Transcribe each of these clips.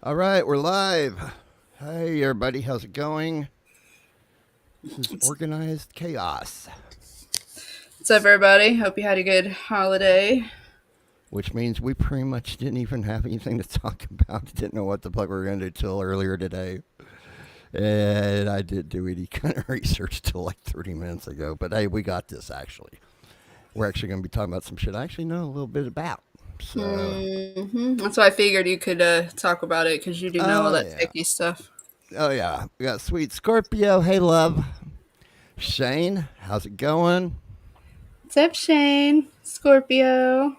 All right, we're live. Hey, everybody, how's it going? This is organized chaos, What's up, everybody? Hope you had a good holiday. which means we pretty much didn't even have anything to talk about. Didn't know what the fuck we were going to do till earlier today. And I didn't do any kind of research till like 30 minutes ago. But hey, we got this actually. We're actually going to be talking about some shit I actually know a little bit about. So, That's why I figured you could talk about it because you do know all oh, that yeah. techie stuff. Oh, yeah. We got Sweet Scorpio. Hey, love. Shane, how's it going? What's up, Shane? Scorpio.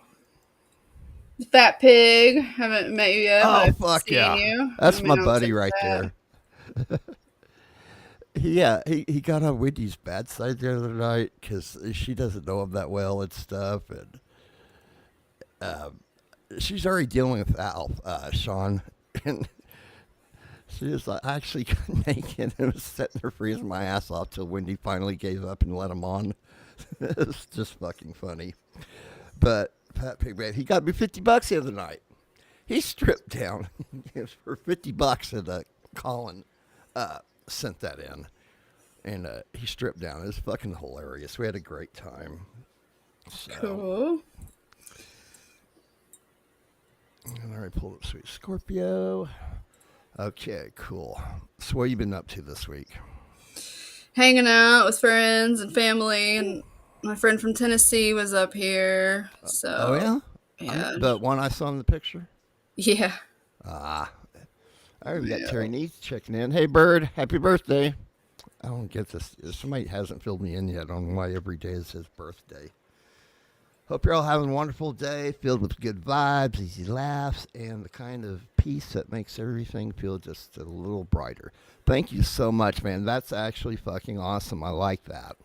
Fat Pig. Haven't met you yet, but Oh, I've fuck seen yeah. you. I That's my mean, I'll buddy take right that. there. Yeah, he got on Wendy's bad side the other night because she doesn't know him that well and stuff, and um, she's already dealing with Al, Sean, and she was like, I actually got naked and was sitting there freezing my ass off till Wendy finally gave up and let him on. It's just fucking funny. But Pat Pig Man, he got me $50 the other night. He stripped down for $50, and Colin sent that in. And he stripped down. It was fucking hilarious. We had a great time. So, Cool. and I already pulled up Sweet Scorpio. Okay, cool. So, what have you been up to this week? Hanging out with friends and family, and my friend from Tennessee was up here. Oh, So, yeah? yeah. The one I saw in the picture? Yeah. Ah, I already got Yeah. Terry Needs checking in. Hey, Bird, happy birthday. I don't get this. Somebody hasn't filled me in yet on why every day is his birthday. Hope you're all having a wonderful day filled with good vibes, easy laughs, and the kind of peace that makes everything feel just a little brighter. Thank you so much, man. That's actually fucking awesome. I like that.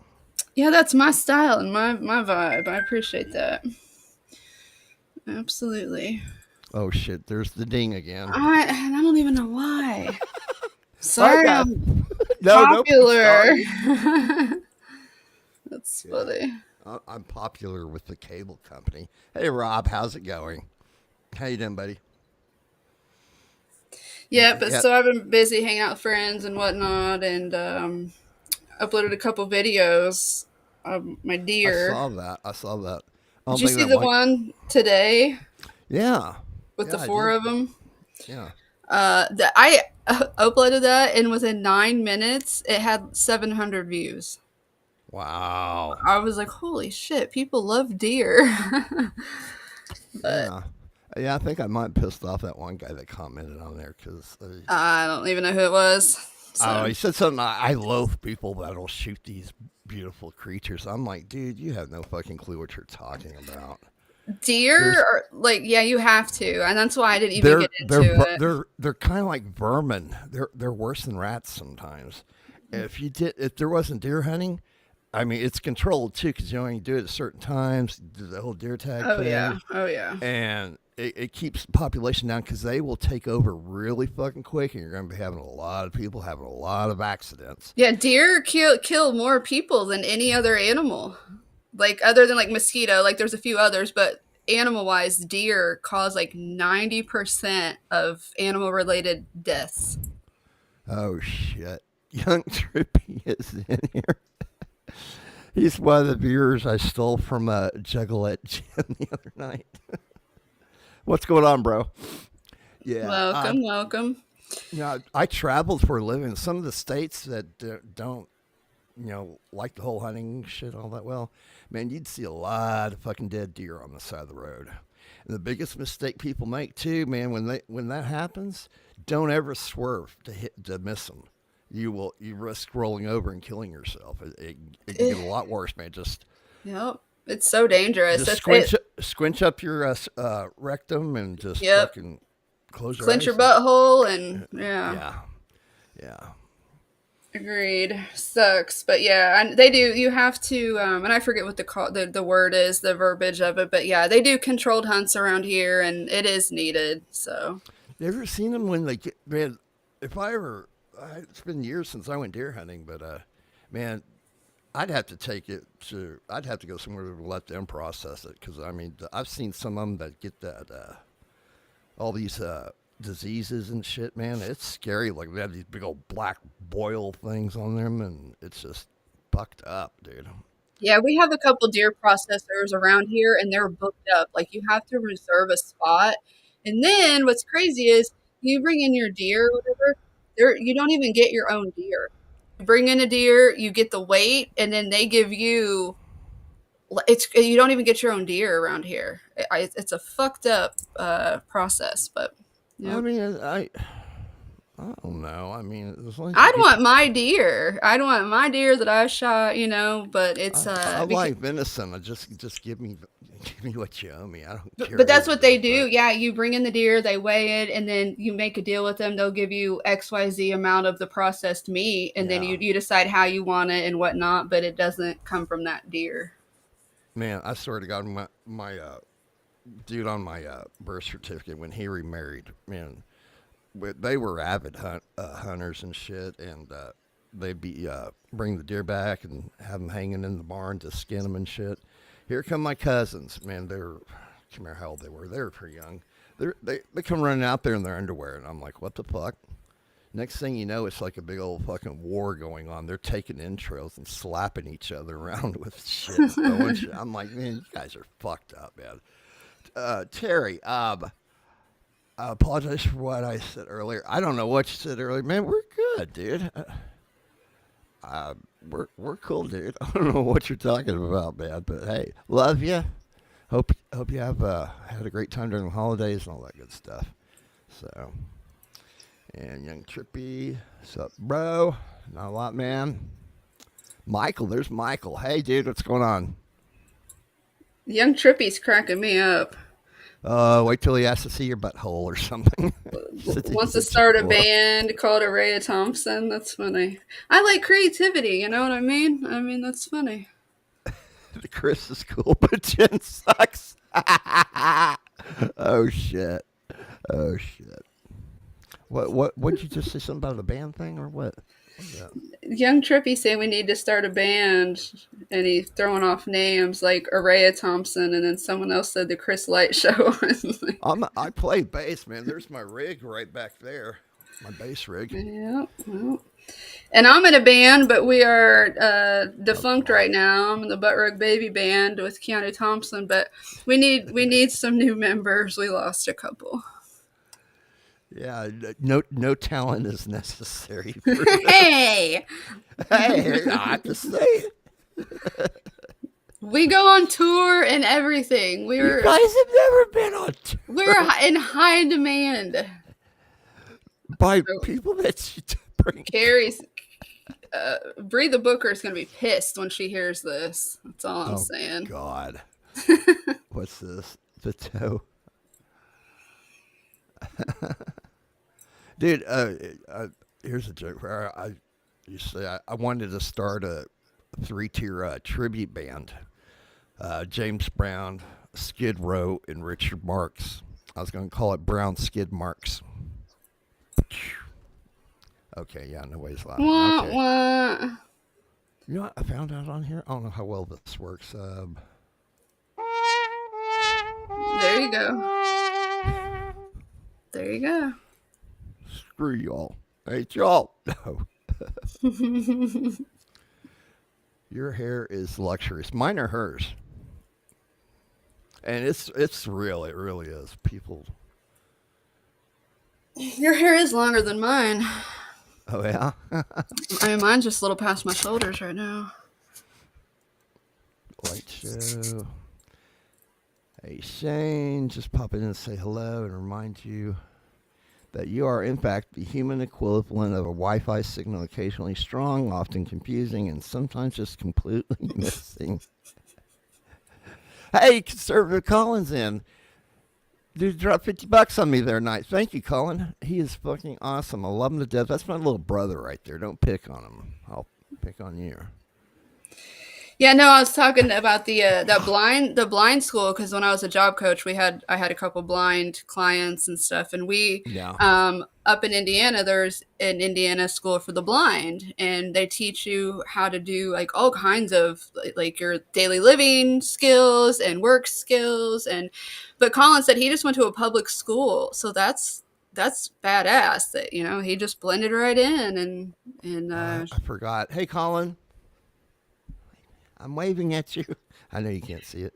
Yeah, that's my style and my vibe. I appreciate that. Absolutely. Oh shit, there's the ding again. I don't even know why. I Sorry, got I'm no popular. sorry. That's Yeah, funny. I'm popular with the cable company. Hey Rob, how's it going? How you doing, buddy? Yeah, but Yeah, so I've been busy hanging out with friends and whatnot, and uploaded a couple videos of my I deer. saw that. I saw that. I Did don't you think see that the might. one today Yeah, with yeah, the I four did. of them? Yeah. I uploaded that, and within 9 minutes, it had 700 views. Wow. I was like, holy shit, people love deer. But Yeah. Yeah, I think I might have pissed off that one guy that commented on there because I don't even know who it was. oh, So he said something. I loathe people that'll shoot these beautiful creatures. I'm like, dude, you have no fucking clue what you're talking about. deer There's are like, yeah, you have to, and that's why I didn't even they're get they're into ver- it. they're kind of like vermin. They're worse than rats sometimes. If there wasn't deer hunting, I mean it's controlled too because you only do it at certain times. Do the whole deer tag Oh yeah, thing, oh yeah, and it keeps the population down because they will take over really fucking quick, and you're going to be having a lot of people having a lot of accidents. yeah. Deer kill more people than any other animal. Like other than like mosquito, like there's a few others, but animal wise, deer cause like 90% of animal related deaths. Oh shit, Young Trippy is in here. He's one of the viewers I stole from Juggalette Jim the other night. What's going on, bro? Yeah, Welcome, welcome. I traveled for a living. Some of the states that don't, like the whole hunting shit all that well, man, you'd see a lot of fucking dead deer on the side of the road. And the biggest mistake people make too, man, when that happens, don't ever swerve to miss them. You risk rolling over and killing yourself. It can get a lot worse, man. Yep. It's so dangerous. Just That's it. squinch up your rectum and just Yep. fucking close your Clench your eyes and butthole and yeah. yeah, yeah. Agreed. Sucks. But yeah, and they do you have to and I forget what the word is, the verbiage of it, but yeah, they do controlled hunts around here and it is needed. So You ever seen them when they get man? If I ever, it's been years since I went deer hunting, but man, I'd have to take it to. I'd have to go somewhere to let them process it because I mean, I've seen some of them that get that all these diseases and shit, man. It's scary. Like they have these big old black boil things on them, and it's just fucked up, dude. Yeah, we have a couple deer processors around here and they're booked up. Like you have to reserve a spot. And then what's crazy is you bring in your deer or whatever, there you don't even get your own deer. You bring in a deer, you get the weight, and then they give you it's you don't even get your own deer around here. It's a fucked up process, but I yeah. mean, I don't know. I mean, as long as you I'd get want my deer. I'd want my deer that I shot, but it's I like venison. I just give me what you owe me. I don't care but what that's it what they is, do. but Yeah, you bring in the deer, they weigh it, and then you make a deal with them. They'll give you XYZ amount of the processed meat, and then yeah, you decide how you want it and whatnot, but it doesn't come from that deer. man, I swear to God, my dude on my birth certificate when he remarried, man, they were avid hunters and shit, and they'd be bring the deer back and have them hanging in the barn to skin them and shit. Here come my cousins, man. They're can't remember how old they were. They were pretty young. They come running out there in their underwear, and I'm like, what the fuck? Next thing you know, it's like a big old fucking war going on. They're taking intros and slapping each other around with shit, throwing shit. I'm like, man, you guys are fucked up, man. Terry, I apologize for what I said earlier. I don't know what you said earlier, man. We're good, dude. We're cool, dude. I don't know what you're talking about, man. But hey, love you. Hope you have had a great time during the holidays and all that good stuff. So, and young Trippy, what's up, bro? Not a lot, man. Michael, there's Michael. Hey, dude, what's going on? Young Trippy's cracking me up. Wait till he has to see your butthole or something. Wants to start a band called ARAYA Thompson. That's funny. I like creativity, you know what I mean? I mean, that's funny. Chris is cool, but Jen sucks. Oh shit. Oh shit. What did you just say something about the band thing or what? Young Trippy saying we need to start a band, and he's throwing off names like ARAYA Thompson, and then someone else said the Chris Light Show. I play bass, man. There's my rig right back there. My bass rig. Yeah, well. And I'm in a band, but we are Oh defunct god. right now. I'm in the Butt Rug Baby Band with Keanu Thompson, but we need some new members. We lost a couple. Yeah, no talent is necessary for this. Hey, Hey, I'm just saying. we go on tour and everything. You guys have never been on We're tour in high demand. by So people that you bring. Carrie's Bree the Booker is gonna be pissed when she hears this. That's all I'm Oh saying. god. What's this? The toe. Dude, here's a joke. You say I wanted to start a three-tier tribute band. James Brown, Skid Row, and Richard Marx. I was going to call it Brown Skid Marks. Okay, yeah, nobody's laughing. Wah, Okay. wah. You know what I found out on here? I don't know how well this works. There you go. There you go. Screw y'all. Hate y'all. No. Your hair is luxurious. Mine are hers. And it's real. It really is. People. Your hair is longer than mine. Oh yeah. I mean, mine's just a little past my shoulders right now. Light show. Hey Shane, just pop in and say hello and remind you that you are in fact the human equivalent of a Wi-Fi signal, occasionally strong, often confusing, and sometimes just completely missing. Hey, conservative Colin's in. Dude dropped $50 on me there night. Thank you, Colin. He is fucking awesome. I love him to death. That's my little brother right there. Don't pick on him. I'll pick on you. Yeah, no, I was talking about the blind school because when I was a job coach, I had a couple blind clients and stuff, and we Yeah. up in Indiana, there's an Indiana school for the blind, and they teach you how to do like all kinds of like your daily living skills and work skills, and but Colin said he just went to a public school, so that's badass. That he just blended right in and I forgot. Hey, Colin, I'm waving at you. I know you can't see it.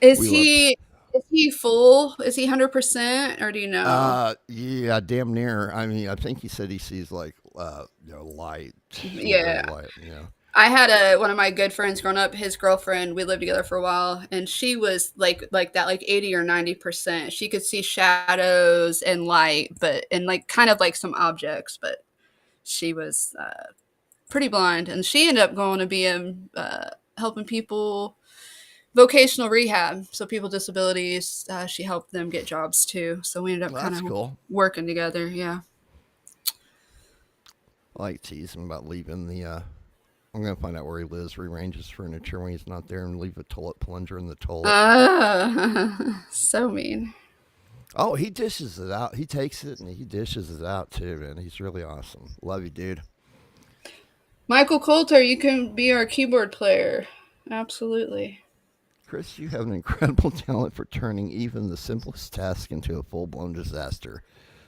is We love. he full? Is he 100% or do you know? Yeah, damn near. I mean, I think he said he sees like, light, very Yeah. light. Yeah. I had one of my good friends growing up. His girlfriend, we lived together for a while, and she was like that, like 80 or 90%. She could see shadows and light, but and like kind of like some objects, but she was pretty blind, and she ended up going to be helping people vocational rehab, so people with disabilities. She helped them get jobs too. So we ended up Well, kind that's of cool. working together. Yeah. I like teasing about leaving the. I'm gonna find out where he lives, rearrange his furniture when he's not there, and leave a toilet plunger in the toilet. So mean. Oh, he dishes it out. He takes it and he dishes it out too, man. He's really awesome. Love you, dude. Michael Coulter, you can be our keyboard player. Absolutely. Chris, you have an incredible talent for turning even the simplest task into a full blown disaster.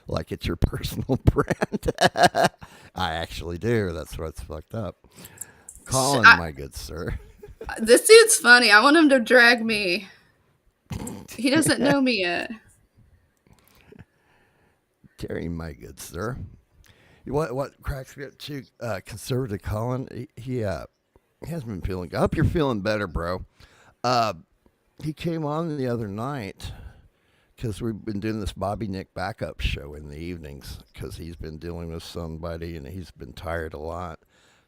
Like it's your personal brand. I actually do. That's what's fucked up. Colin, I, my good sir. this dude's funny. I want him to drag me. He doesn't know me yet. Terry, my good sir. What cracks me up too? Conservative Colin. He hasn't been feeling. I hope you're feeling better, bro. Uh, he came on the other night because we've been doing this Bobby Nick backup show in the evenings because he's been dealing with somebody and he's been tired a lot.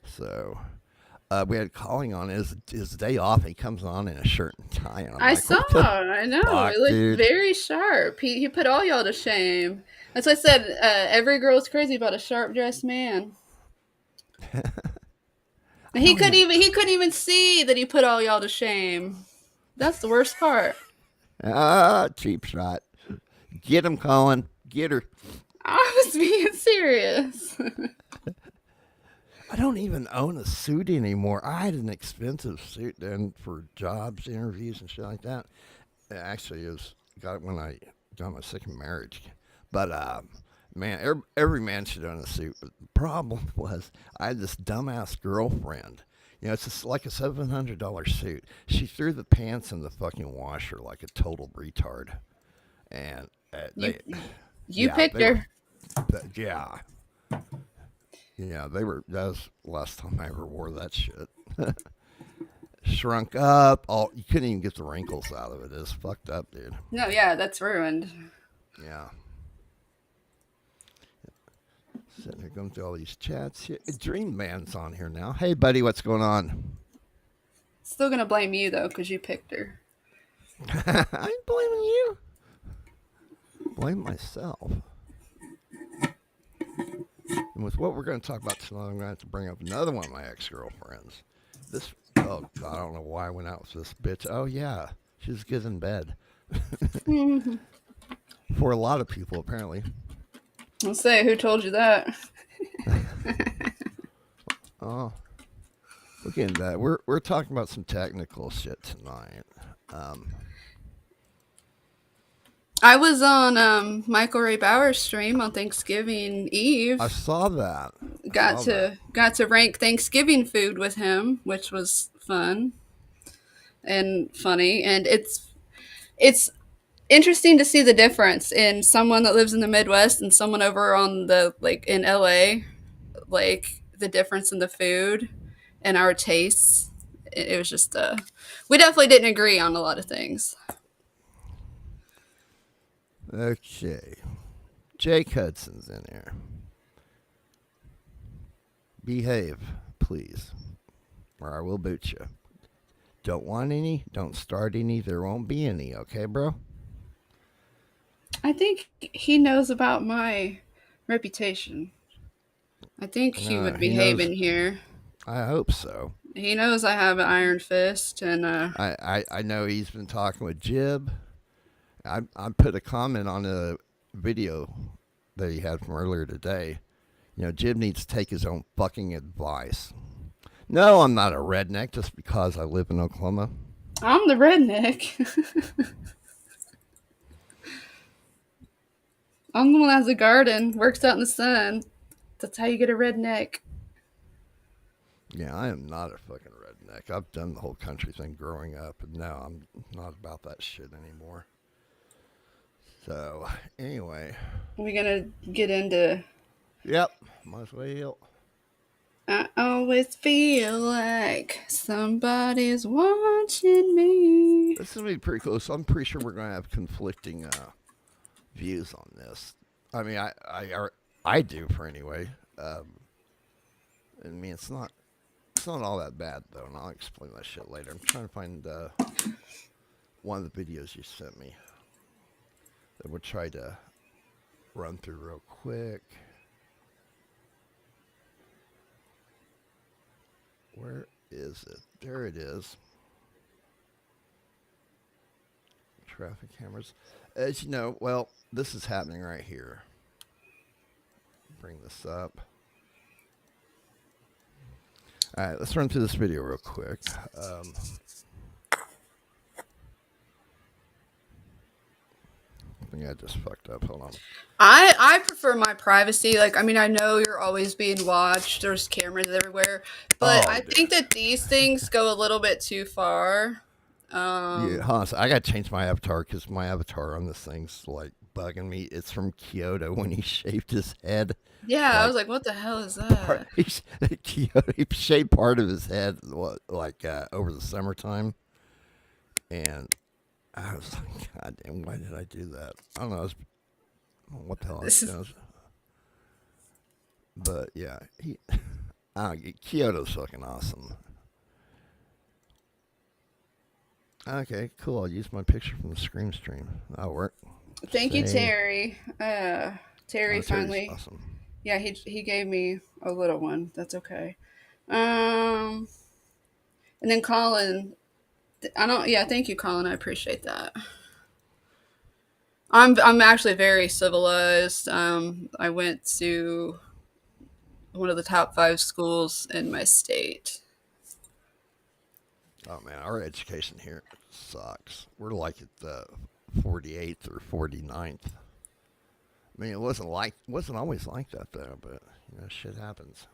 So we had calling on his day off. He comes on in a shirt and tie, and I'm I like, saw. what the I know. fuck, It looked dude? very sharp. He put all y'all to shame. That's why I said every girl's crazy about a sharp dressed man. I And don't even. he couldn't even see that he put all y'all to shame. That's the worst part. Cheap shot. Get him, Colin. Get her. I was being serious. I don't even own a suit anymore. I had an expensive suit then for jobs, interviews, and shit like that. Actually, it was got it when I got my second marriage. But man, every man should own a suit. But the problem was I had this dumbass girlfriend. It's just like a $700 suit. She threw the pants in the fucking washer like a total retard. And You they, you yeah, picked they were, her. yeah, yeah, they were. That was the last time I ever wore that shit. Shrunk up. Oh, you couldn't even get the wrinkles out of it. It's fucked up, dude. No, yeah, that's ruined. Yeah. Sitting here going through all these chats here. Dream Man's on here now. Hey, buddy, what's going on? Still gonna blame you though, because you picked her. I ain't blaming you. Blame myself. And with what we're going to talk about tonight, I'm going to have to bring up another one of my ex-girlfriends. This, oh, God, I don't know why I went out with this bitch. Oh, yeah, she's good in bed. For a lot of people, apparently. Let's say who told you that. Oh, we'll get into that. We're talking about some technical shit tonight. I was on Michael Ray Bauer's stream on Thanksgiving Eve. I saw that. Got to rank Thanksgiving food with him, which was fun and funny. And it's interesting to see the difference in someone that lives in the Midwest and someone over on the like in LA, like the difference in the food and our tastes. It was just we definitely didn't agree on a lot of things. Okay. Jake Hudson's in here. Behave, please, or I will boot you. Don't want any, don't start any, there won't be any, okay, bro? I think he knows about my reputation. I think he would He behave knows. in here. I hope so. He knows I have an iron fist, and I know he's been talking with Jib. I put a comment on a video that he had from earlier today. Jib needs to take his own fucking advice. No, I'm not a redneck just because I live in Oklahoma. I'm the redneck. I'm the one that has a garden, works out in the sun. That's how you get a redneck. Yeah, I am not a fucking redneck. I've done the whole country thing growing up, and now I'm not about that shit anymore. So, anyway. We're gonna get into. Yep, might as well. I always feel like somebody's watching me. This is going to be pretty close. I'm pretty sure we're going to have conflicting views on this. I mean, I do for anyway. I mean, it's not all that bad though, and I'll explain that shit later. I'm trying to find one of the videos you sent me that we'll try to run through real quick. Where is it? There it is. Traffic cameras. As you know, well, this is happening right here. Bring this up. All right, let's run through this video real quick. I think I just fucked up. Hold on. I prefer my privacy. Like, I mean, I know you're always being watched. There's cameras everywhere, but I think that these things go a little bit too far. Yeah, honestly, I got to change my avatar because my avatar on this thing's like bugging me. It's from Kyoto when he shaved his head. Yeah, I was like, what the hell is that? Kyoto, he shaved part of his head over the summertime, and I was like, God damn, why did I do that? I don't know. What the hell I was doing. But yeah, Kyoto's fucking awesome. Okay, cool. I'll use my picture from the Scream stream. That'll work. Thank you, Terry. Terry finally. Awesome. Yeah, he gave me a little one. That's okay. And then Colin. Thank you, Colin. I appreciate that. I'm actually very civilized. I went to one of the top 5 schools in my state. Oh man, our education here sucks. We're like at the 48th or 49th. I mean, it wasn't always like that though, but you know, shit happens.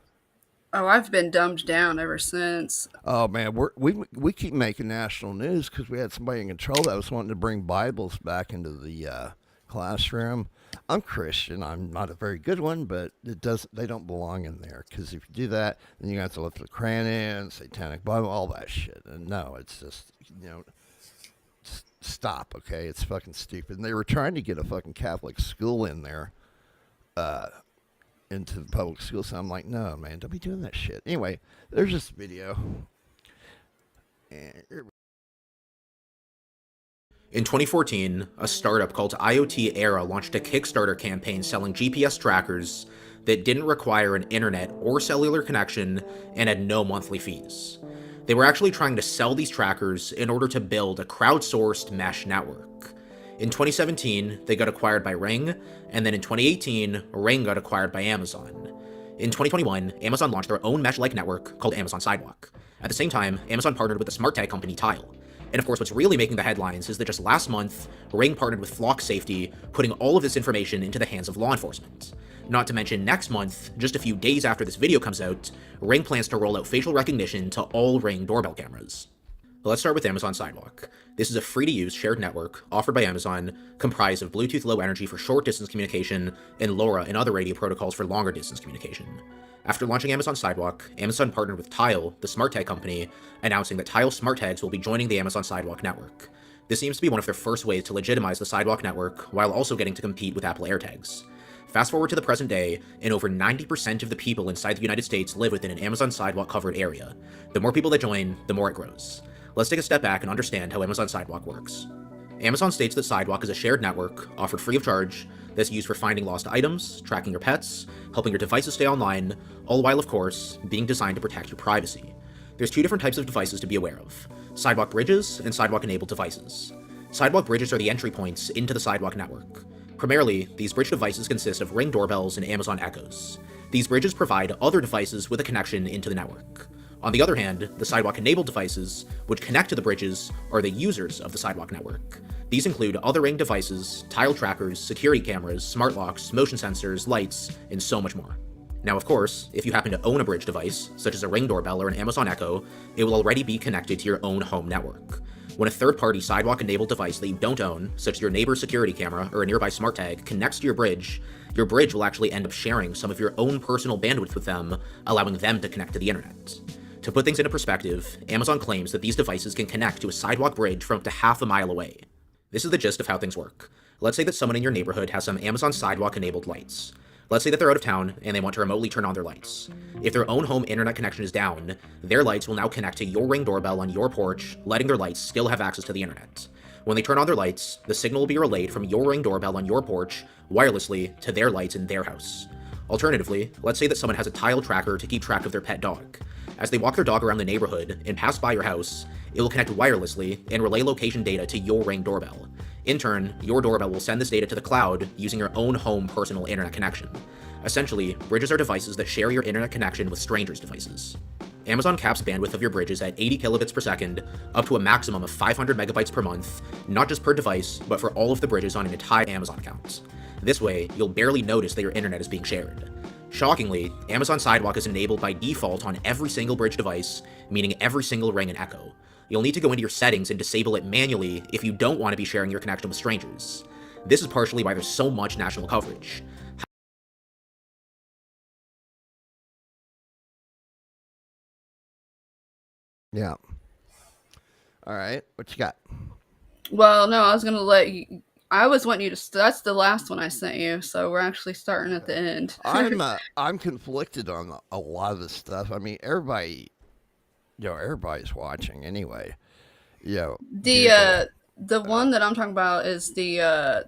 Oh, I've been dumbed down ever since. Oh man, we keep making national news because we had somebody in control that was wanting to bring Bibles back into the classroom. I'm Christian. I'm not a very good one, but they don't belong in there because if you do that, then you have to lift the Quran in, Satanic Bible, all that shit. And no, it's just stop. Okay, it's fucking stupid. And they were trying to get a fucking Catholic school in there. Into the public school, so I'm like, no, man, don't be doing that shit. Anyway, there's this video. In 2014, a startup called IoT ARAYA launched a Kickstarter campaign selling GPS trackers that didn't require an internet or cellular connection and had no monthly fees. They were actually trying to sell these trackers in order to build a crowdsourced mesh network. In 2017, they got acquired by Ring, and then in 2018, Ring got acquired by Amazon. In 2021, Amazon launched their own mesh-like network called Amazon Sidewalk. At the same time, Amazon partnered with the smart tag company Tile. And of course, what's really making the headlines is that just last month, Ring partnered with Flock Safety, putting all of this information into the hands of law enforcement. Not to mention, next month, just a few days after this video comes out, Ring plans to roll out facial recognition to all Ring doorbell cameras. Let's start with Amazon Sidewalk. This is a free-to-use shared network offered by Amazon, comprised of Bluetooth Low Energy for short-distance communication and LoRa and other radio protocols for longer-distance communication. After launching Amazon Sidewalk, Amazon partnered with Tile, the smart tag company, announcing that Tile smart tags will be joining the Amazon Sidewalk network. This seems to be one of their first ways to legitimize the Sidewalk network, while also getting to compete with Apple AirTags. Fast forward to the present day, and over 90% of the people inside the United States live within an Amazon Sidewalk-covered area. The more people that join, the more it grows. Let's take a step back and understand how Amazon Sidewalk works. Amazon states that Sidewalk is a shared network, offered free of charge, that's used for finding lost items, tracking your pets, helping your devices stay online, all while, of course, being designed to protect your privacy. There's 2 different types of devices to be aware of: Sidewalk bridges and Sidewalk-enabled devices. Sidewalk bridges are the entry points into the Sidewalk network. Primarily, these bridge devices consist of Ring doorbells and Amazon Echoes. These bridges provide other devices with a connection into the network. On the other hand, the sidewalk-enabled devices, which connect to the bridges, are the users of the sidewalk network. These include othering devices, tile trackers, security cameras, smart locks, motion sensors, lights, and so much more. Now, of course, if you happen to own a bridge device, such as a Ring doorbell or an Amazon Echo, it will already be connected to your own home network. When a third-party sidewalk-enabled device that you don't own, such as your neighbor's security camera or a nearby smart tag, connects to your bridge will actually end up sharing some of your own personal bandwidth with them, allowing them to connect to the internet. To put things into perspective, Amazon claims that these devices can connect to a sidewalk bridge from up to half a mile away. This is the gist of how things work. Let's say that someone in your neighborhood has some Amazon sidewalk-enabled lights. Let's say that they're out of town and they want to remotely turn on their lights. If their own home internet connection is down, their lights will now connect to your Ring doorbell on your porch, letting their lights still have access to the internet. When they turn on their lights, the signal will be relayed from your Ring doorbell on your porch wirelessly to their lights in their house. Alternatively, let's say that someone has a tile tracker to keep track of their pet dog. As they walk their dog around the neighborhood and pass by your house, it will connect wirelessly and relay location data to your Ring doorbell. In turn, your doorbell will send this data to the cloud using your own home personal internet connection. Essentially, bridges are devices that share your internet connection with strangers' devices. Amazon caps bandwidth of your bridges at 80 kilobits per second, up to a maximum of 500 megabytes per month, not just per device, but for all of the bridges on an entire Amazon account. This way, you'll barely notice that your internet is being shared. Shockingly, Amazon Sidewalk is enabled by default on every single bridge device, meaning every single Ring and Echo. You'll need to go into your settings and disable it manually if you don't want to be sharing your connection with strangers. This is partially why there's so much national coverage. Yeah. All right. What you got? Well, no, I was gonna let you. I was wanting you to. That's the last one I sent you, so we're actually starting at the end. I'm conflicted on a lot of this stuff. I mean, everybody's watching anyway. Google. The one that I'm talking about is the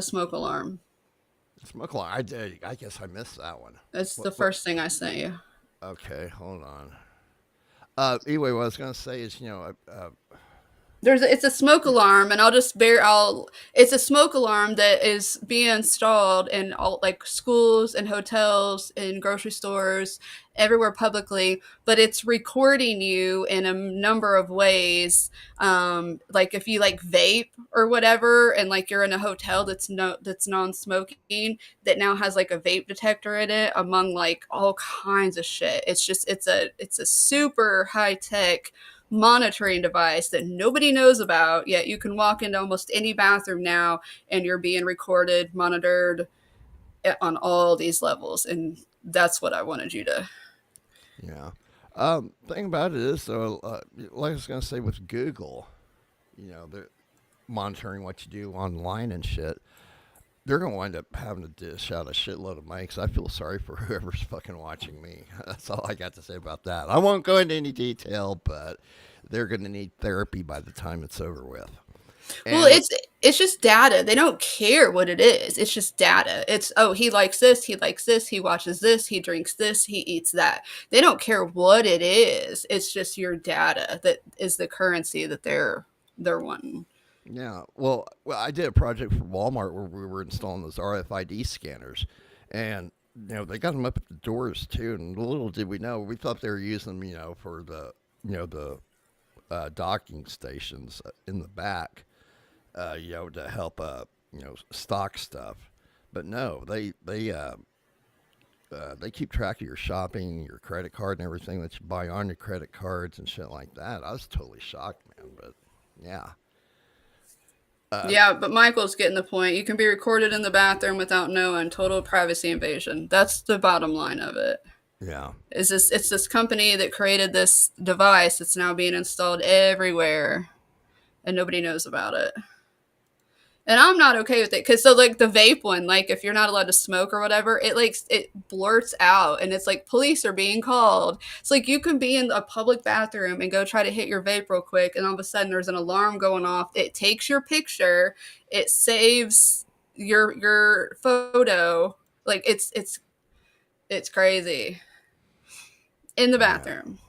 smoke alarm. Smoke alarm. I guess I missed that one. It's the first thing I sent you. Okay, hold on. Anyway, what I was gonna say is, It's a smoke alarm, and it's a smoke alarm that is being installed in all like schools and hotels and grocery stores everywhere publicly, but it's recording you in a number of ways. Like if you like vape or whatever, and like you're in a hotel that's non-smoking, that now has like a vape detector in it, among like all kinds of shit. It's a super high tech monitoring device that nobody knows about, yet you can walk into almost any bathroom now and you're being recorded, monitored on all these levels. And that's what I wanted you to. Yeah. Thing about it is, though, like I was gonna say with Google, they're monitoring what you do online and shit. They're gonna wind up having to dish out a shitload of money. 'Cause I feel sorry for whoever's fucking watching me. That's all I got to say about that. I won't go into any detail, but they're gonna need therapy by the time it's over with. Well, And it's just data. They don't care what it is. It's just data. It's, oh, he likes this, he watches this, he drinks this, he eats that. They don't care what it is. It's just your data that is the currency that they're wanting. yeah, well, I did a project for Walmart where we were installing those RFID scanners, and they got them up at the doors too. And little did we know, we thought they were using them, for the docking stations in the back, to help stock stuff. But no, they keep track of your shopping, your credit card, and everything that you buy on your credit cards and shit like that. I was totally shocked, man. But yeah. Yeah, but Michael's getting the point. You can be recorded in the bathroom without knowing. Total privacy invasion. That's the bottom line of it. Yeah. It's this company that created this device that's now being installed everywhere, and nobody knows about it. And I'm not okay with it, because so like the vape one, like if you're not allowed to smoke or whatever, it blurts out and it's like police are being called. It's like you can be in a public bathroom and go try to hit your vape real quick, and all of a sudden there's an alarm going off. It takes your picture, it saves your photo. Like it's crazy in the Yeah. bathroom.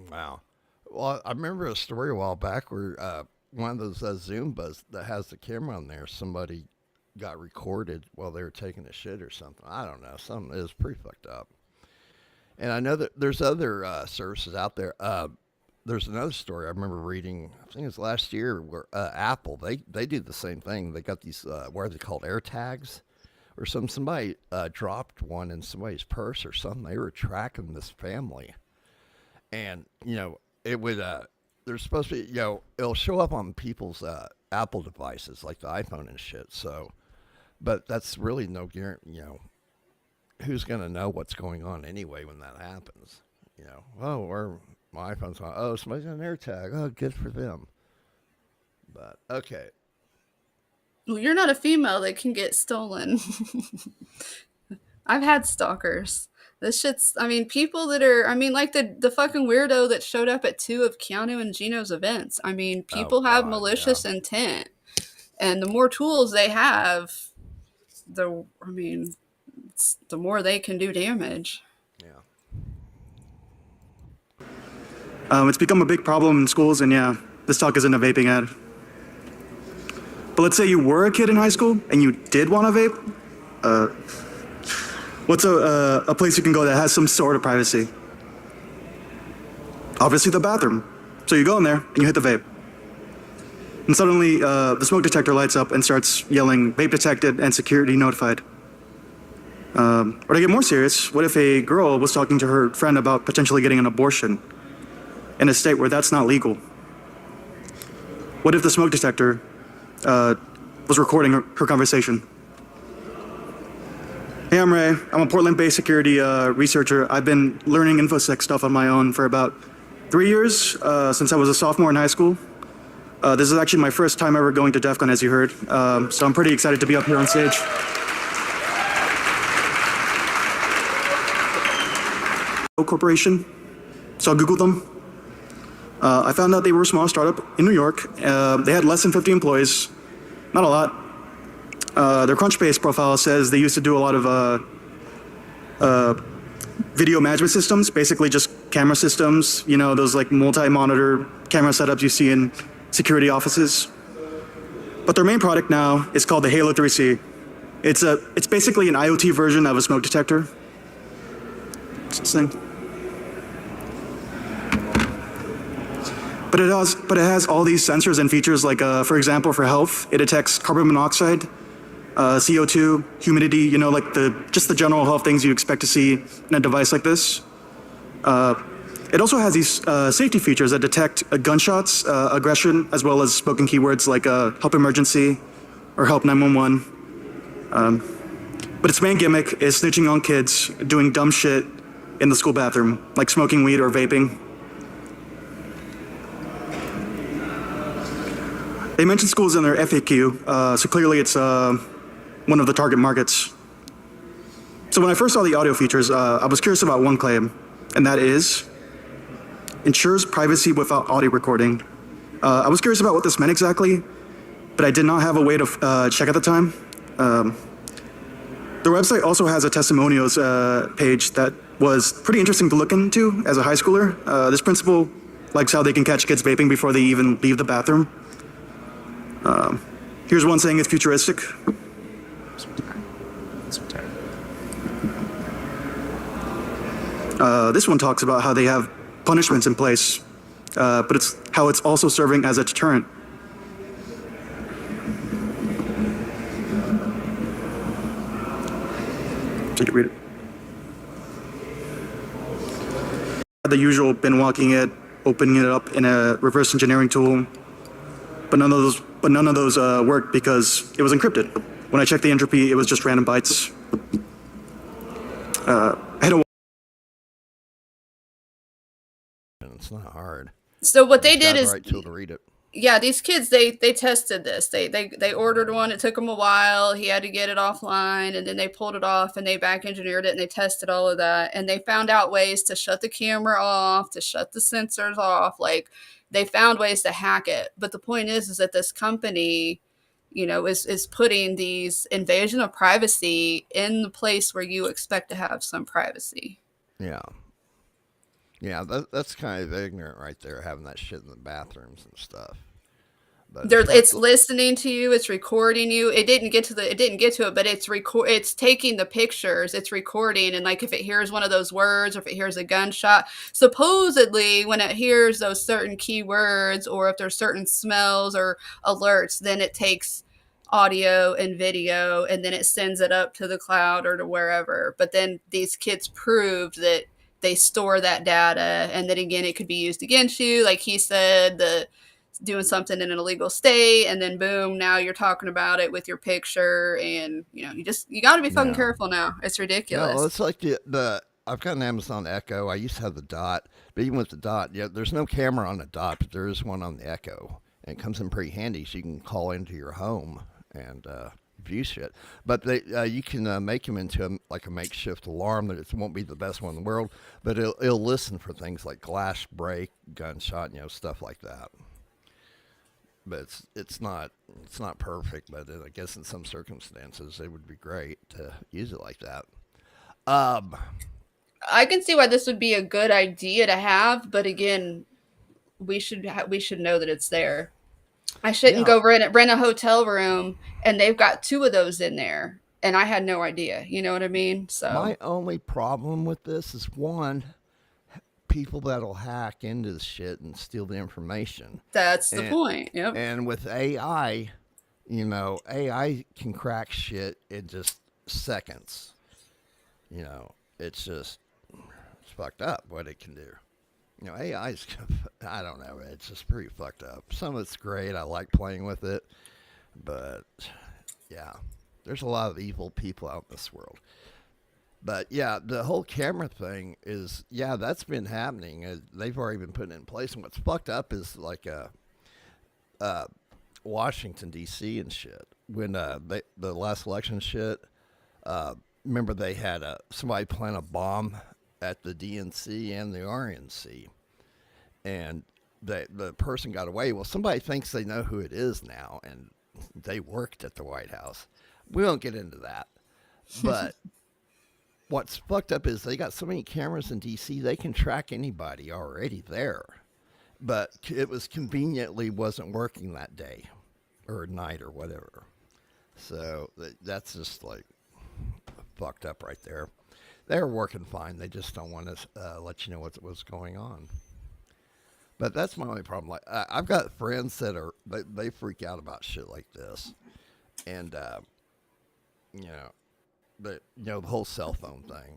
Wow. Well, I remember a story a while back where one of those Zumbas that has the camera on there, somebody got recorded while they were taking a shit or something. I don't know. It was pretty fucked up. And I know that there's other services out there. There's another story I remember reading. I think it was last year where Apple they do the same thing. They got these what are they called, air tags, or somebody dropped one in somebody's purse or something. They were tracking this family, and it would there's supposed to be it'll show up on people's Apple devices like the iPhone and shit. So, but that's really no guarantee. Who's gonna know what's going on anyway when that happens? Oh, or my iPhone's on. Oh, somebody's got an AirTag. Oh, good for them. But okay. Well, you're not a female that can get stolen. I've had stalkers. This shit's, I mean, people that are, I mean, like the fucking weirdo that showed up at two of Keanu and Gino's events. I mean, Oh people have God, yeah. malicious intent. And the more tools they have, the more they can do damage. Yeah. It's become a big problem in schools, and yeah, this talk isn't a vaping ad. But let's say you were a kid in high school and you did want to vape. What's a place you can go that has some sort of privacy? Obviously the bathroom. So you go in there and you hit the vape. And suddenly the smoke detector lights up and starts yelling, vape detected and security notified. Or to get more serious, what if a girl was talking to her friend about potentially getting an abortion in a state where that's not legal? What if the smoke detector was recording her conversation? Hey, I'm Ray. I'm a Portland-based security researcher. I've been learning InfoSec stuff on my own for about 3 years, since I was a sophomore in high school. This is actually my first time ever going to DEF CON, as you heard, so I'm pretty excited to be up here on stage. Corporation, so I Googled them. I found out they were a small startup in New York. They had less than 50 employees, not a lot. Their Crunchbase profile says they used to do a lot of video management systems, basically just camera systems, those like multi-monitor camera setups you see in security offices. But their main product now is called the Halo 3C. It's basically an IoT version of a smoke detector. It's this thing. But it has all these sensors and features, like, for example, for health, it detects carbon monoxide, CO2, humidity, like just the general health things you expect to see in a device like this. It also has these safety features that detect gunshots, aggression, as well as spoken keywords like help emergency or help 911. But its main gimmick is snitching on kids doing dumb shit in the school bathroom, like smoking weed or vaping. They mentioned schools in their FAQ, so clearly it's one of the target markets. So when I first saw the audio features, I was curious about one claim, and that is, ensures privacy without audio recording. I was curious about what this meant exactly, but I did not have a way to check at the time. Their website also has a testimonials page that was pretty interesting to look into as a high schooler. This principal likes how they can catch kids vaping before they even leave the bathroom. Here's one saying it's futuristic. This one talks about how they have punishments in place, but it's how it's also serving as a deterrent. So you can read it. The usual bin walking it, opening it up in a reverse engineering tool, but none of those worked because it was encrypted. When I checked the entropy, it was just random bytes. I had a It's not hard. So what they Just did got the is, right tool to read it. yeah, these kids they tested this. They ordered one. It took them a while. He had to get it offline, and then they pulled it off and they back engineered it and they tested all of that, and they found out ways to shut the camera off, to shut the sensors off. Like, they found ways to hack it. But the point is that this company, is putting these invasion of privacy in the place where you expect to have some privacy. Yeah. Yeah, that's kind of ignorant right there, having that shit in the bathrooms and stuff. But There, it's like, it's listening to you, it's recording you. It didn't get to it, but it's taking the pictures, it's recording, and like if it hears one of those words or if it hears a gunshot, supposedly when it hears those certain keywords or if there's certain smells or alerts, then it takes audio and video and then it sends it up to the cloud or to wherever. But then these kids proved that they store that data, and then again it could be used against you, like he said, the doing something in an illegal state, and then boom, now you're talking about it with your picture, and you got to be fucking yeah. careful now. It's No, ridiculous. it's like the I've got an Amazon Echo. I used to have the Dot, but even with the Dot, yeah, there's no camera on the Dot, but there is one on the Echo, and it comes in pretty handy, so you can call into your home and view shit. But you can make them into like a makeshift alarm that it won't be the best one in the world, but it'll listen for things like glass break, gunshot, stuff like that. But it's not perfect. But I guess in some circumstances it would be great to use it like that. Um, I can see why this would be a good idea to have, but again, we should know that it's there. I shouldn't yeah, go rent a hotel room and they've got two of those in there, and I had no idea. You know what I mean? So my only problem with this is one, people that'll hack into the shit and steal the information, that's the and point. Yep. and with AI, AI can crack shit in just seconds. It's just it's fucked up what it can do. AI's, I don't know, it's just pretty fucked up. Some of it's great. I like playing with it. But, yeah, there's a lot of evil people out in this world. But, yeah, the whole camera thing is, yeah, that's been happening. They've already been putting it in place. And what's fucked up is like Washington, D.C. and shit. When the last election shit, remember they had somebody plant a bomb at the DNC and the RNC, and the person got away. Well, somebody thinks they know who it is now, and they worked at the White House. We won't get into that, but what's fucked up is they got so many cameras in DC they can track anybody already there, but it was conveniently wasn't working that day or night or whatever. So that's just like fucked up right there. They're working fine. They just don't want to let you know what's going on. But that's my only problem. Like I've got friends that they freak out about shit like this, and you know, the whole cell phone thing.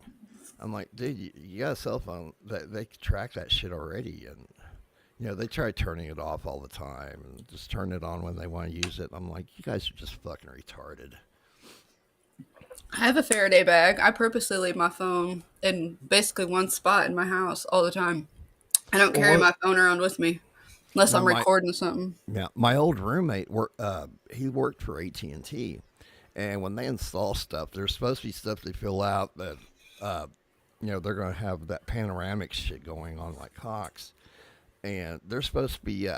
I'm like, dude, you got a cell phone that they can track that shit already, and they try turning it off all the time and just turn it on when they want to use it. I'm like, you guys are just fucking retarded. I have a Faraday bag. I purposely leave my phone in basically one spot in my house all the time. I don't carry Well, my phone around with me unless now I'm recording something. my old roommate he worked for AT&T, and when they install stuff, there's supposed to be stuff they fill out that they're going to have that panoramic shit going on like Hawks, and they're supposed to be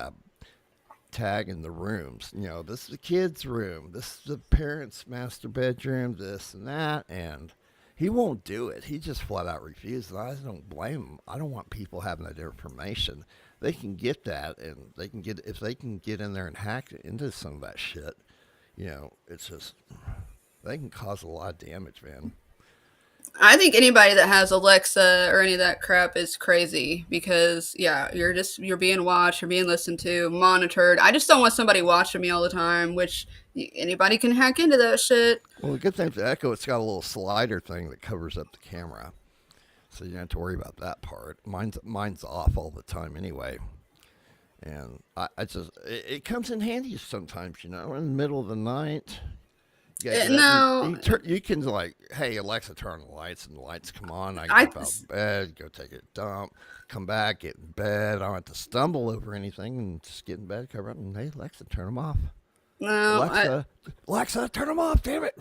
tagging the rooms. This is the kid's room, this is the parents' master bedroom, this and that, and he won't do it. He just flat out refuses. And I don't blame him. I don't want people having that information. They can get that, and if they can get in there and hack into some of that shit. It's just they can cause a lot of damage, man. I think anybody that has Alexa or any of that crap is crazy because you're being watched, you're being listened to, monitored. I just don't want somebody watching me all the time, which anybody can hack into that shit. Well, the good thing with the Echo, it's got a little slider thing that covers up the camera, so you don't have to worry about that part. Mine's off all the time anyway, and I just it comes in handy sometimes. In the middle of the night. Yeah, No, you can like, hey Alexa, turn on the lights, and the lights come on. I I get up out of bed, go take a dump, come back, get in bed. I don't have to stumble over anything, and just get in bed, cover up, and hey Alexa, turn them off. no. Alexa, turn them off. Damn it.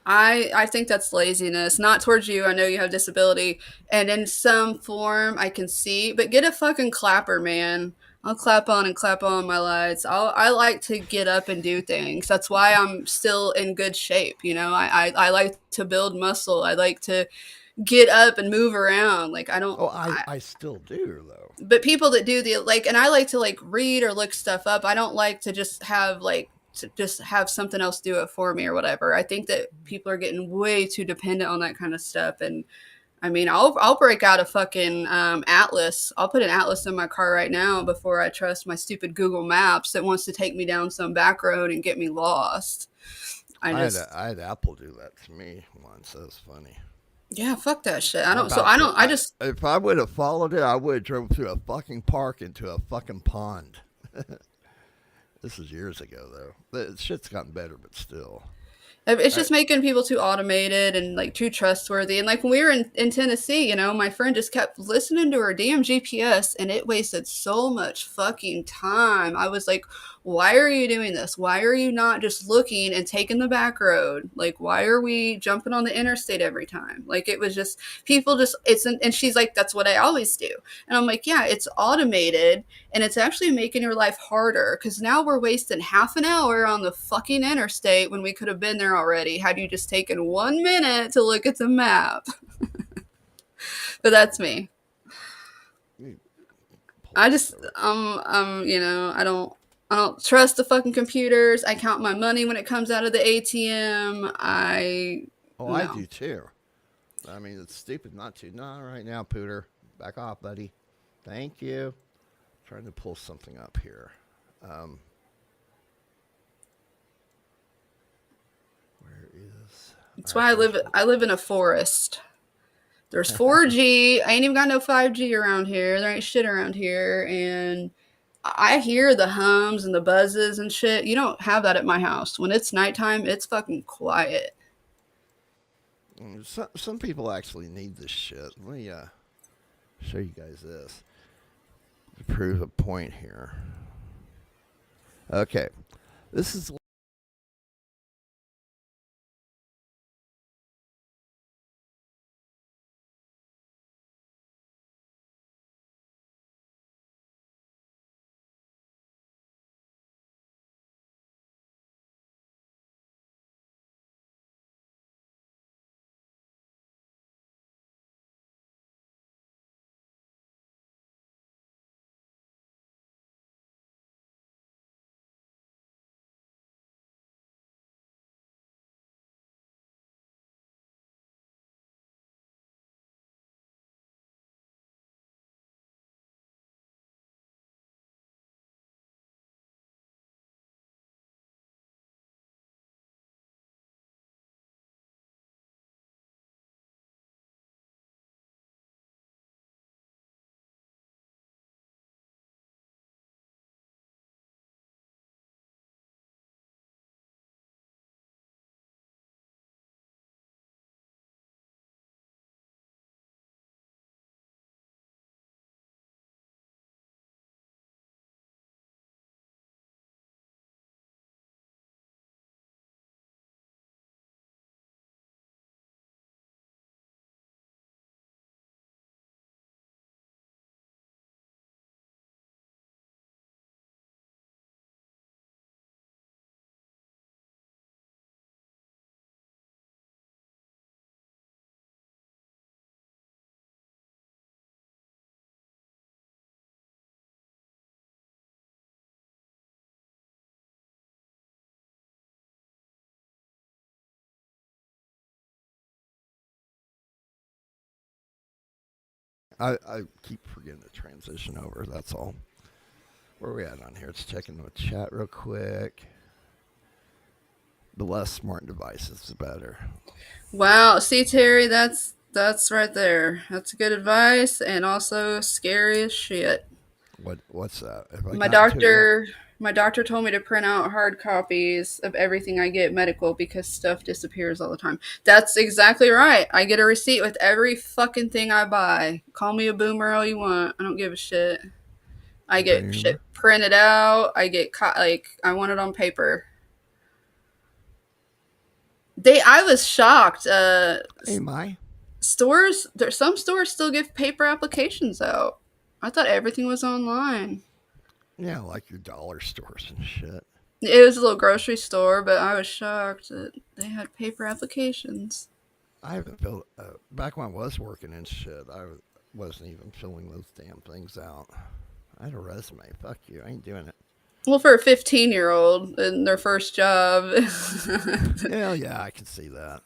I think that's laziness. Not towards you. I know you have disability, and in some form I can see. But get a fucking clapper, man. I'll clap on and clap on my lights. I like to get up and do things. That's why I'm still in good shape. I like to build muscle. I like to get up and move around. Like I don't. Oh, I still do though. But people that do the like, and I like to like read or look stuff up. I don't like to just have like to just have something else do it for me or whatever. I think that people are getting way too dependent on that kind of stuff. And I mean, I'll break out a fucking atlas. I'll put an atlas in my car right now before I trust my stupid Google Maps that wants to take me down some back road and get me lost. I had Apple do that to me once. That was funny. Yeah, fuck that shit. I I don't. So about I to. don't. I just. If I would have followed it, I would have drove through a fucking park into a fucking pond. This is years ago, though. The shit's gotten better, but still. It's I, just making people too automated and like too trustworthy. And like when we were in Tennessee, you know, my friend just kept listening to her damn GPS and it wasted so much fucking time. I was like, why are you doing this? Why are you not just looking and taking the back road? Like, why are we jumping on the interstate every time? Like, it was just people just, and she's like, that's what I always do. And I'm like, yeah, it's automated and it's actually making your life harder because now we're wasting half an hour on the fucking interstate when we could have been there already had you just taken 1 minute to look at the map. But that's me. I just you know, I don't trust the fucking computers. I count my money when it comes out of the ATM. I No. do too. I mean, it's stupid not to. Not right now, Pooter. Back off, buddy. Thank you. Trying to pull something up here. Um, where is? That's All right, why there's one. I live in a forest. There's 4G. I ain't even got no 5G around here. There ain't shit around here. And I hear the hums and the buzzes and shit. You don't have that at my house. When it's nighttime, it's fucking quiet. Some people actually need this shit. Let me show you guys this to prove a point here. Okay, this is. I keep forgetting to transition over. That's all. Where are we at on here? It's checking the chat real quick. The less smart devices, the better. Wow. See, Terry, that's right there. That's good advice and also scary as shit. What's that? Have I My gotten to it yet? doctor my doctor told me to print out hard copies of everything I get medical because stuff disappears all the time. That's exactly right. I get a receipt with every fucking thing I buy. Call me a boomer all you want. I don't give a shit. I get shit Boomer. printed out. I get like I want it on paper. I was shocked. Hey, my. Some stores still give paper applications out. I thought everything was online. Yeah, like your dollar stores and shit. It was a little grocery store, but I was shocked that they had paper applications. I haven't filled, back when I was working and shit, wasn't even filling those damn things out. I had a resume. Fuck you. I ain't doing it. Well, for a 15-year-old in their first job. Hell yeah, I can see that.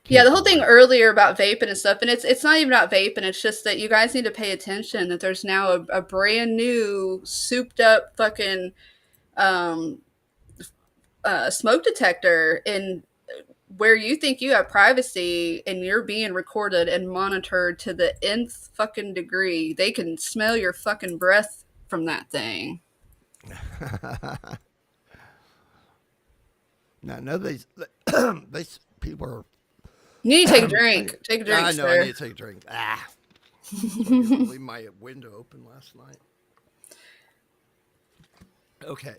Yeah, the whole thing earlier about vaping and stuff, and it's not even about vaping. It's just that you guys need to pay attention that there's now a brand new, souped up fucking smoke detector in where you think you have privacy, and you're being recorded and monitored to the nth fucking degree. They can smell your fucking breath from that thing. No, these people are. You need to take a drink. Take a drink, I know, sir. I need to take a drink. Leave my window open last night. Okay.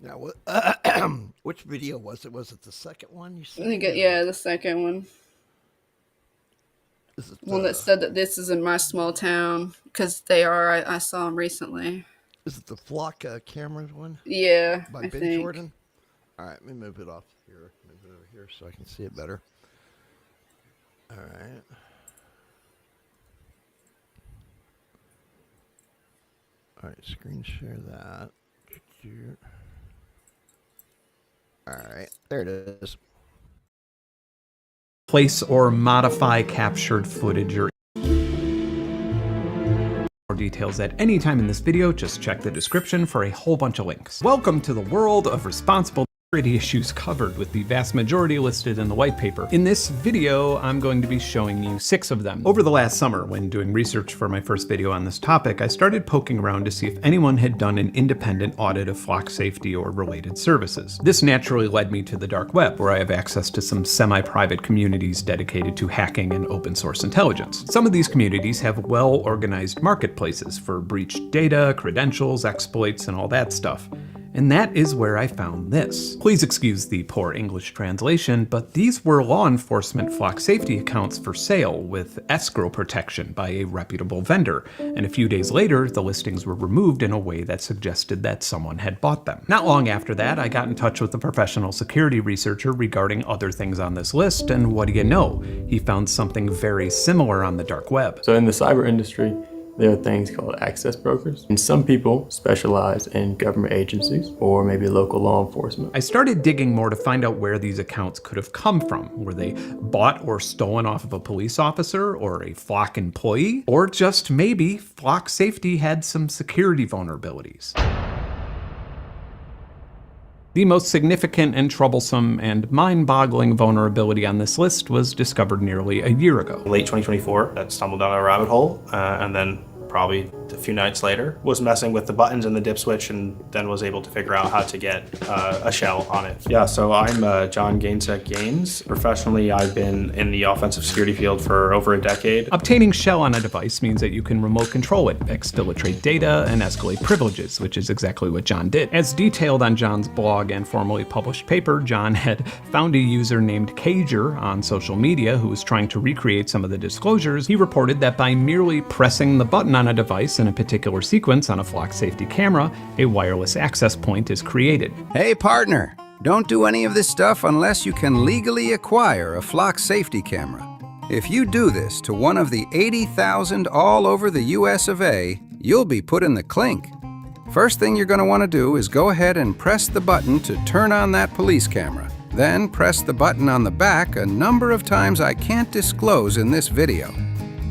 Now, which video was it? Was it the second one you said? I think the second one. Is it One that said that this is in my small town, because they are. I saw them recently. Is it the Flock cameras one? Yeah, By I Ben think. Jordan? All right, let me move it off here. Move it over here so I can see it better. All right. All right, screen share that. All right, there it is. Place or modify captured footage or more details at any time in this video, just check the description for a whole bunch of links. Welcome to the world of responsible security issues covered, with the vast majority listed in the white paper. In this video, I'm going to be showing you 6 of them. Over the last summer, when doing research for my first video on this topic, I started poking around to see if anyone had done an independent audit of flock safety or related services. This naturally led me to the dark web, where I have access to some semi-private communities dedicated to hacking and open source intelligence. Some of these communities have well-organized marketplaces for breached data, credentials, exploits, and all that stuff. And that is where I found this. Please excuse the poor English translation, but these were law enforcement flock safety accounts for sale with escrow protection by a reputable vendor, and a few days later, the listings were removed in a way that suggested that someone had bought them. Not long after that, I got in touch with a professional security researcher regarding other things on this list, and what do you know? He found something very similar on the dark web. So in the cyber industry, there are things called access brokers, and some people specialize in government agencies or maybe local law enforcement. I started digging more to find out where these accounts could have come from. Were they bought or stolen off of a police officer or a Flock employee? Or just maybe Flock safety had some security vulnerabilities. The most significant and troublesome and mind-boggling vulnerability on this list was discovered nearly a year ago. Late 2024, I stumbled down a rabbit hole, and then probably a few nights later was messing with the buttons and the dip switch, and then was able to figure out how to get a shell on it. Yeah, so I'm John Gainsek Gaines. Professionally, I've been in the offensive security field for over a decade. Obtaining shell on a device means that you can remote control it, exfiltrate data, and escalate privileges, which is exactly what John did. As detailed on John's blog and formerly published paper, John had found a user named Cager on social media who was trying to recreate some of the disclosures. He reported that by merely pressing the button on a device in a particular sequence on a Flock safety camera, a wireless access point is created. Hey partner, don't do any of this stuff unless you can legally acquire a Flock safety camera. If you do this to one of the 80,000 all over the US of A, you'll be put in the clink. First thing you're going to want to do is go ahead and press the button to turn on that police camera. Then press the button on the back a number of times I can't disclose in this video.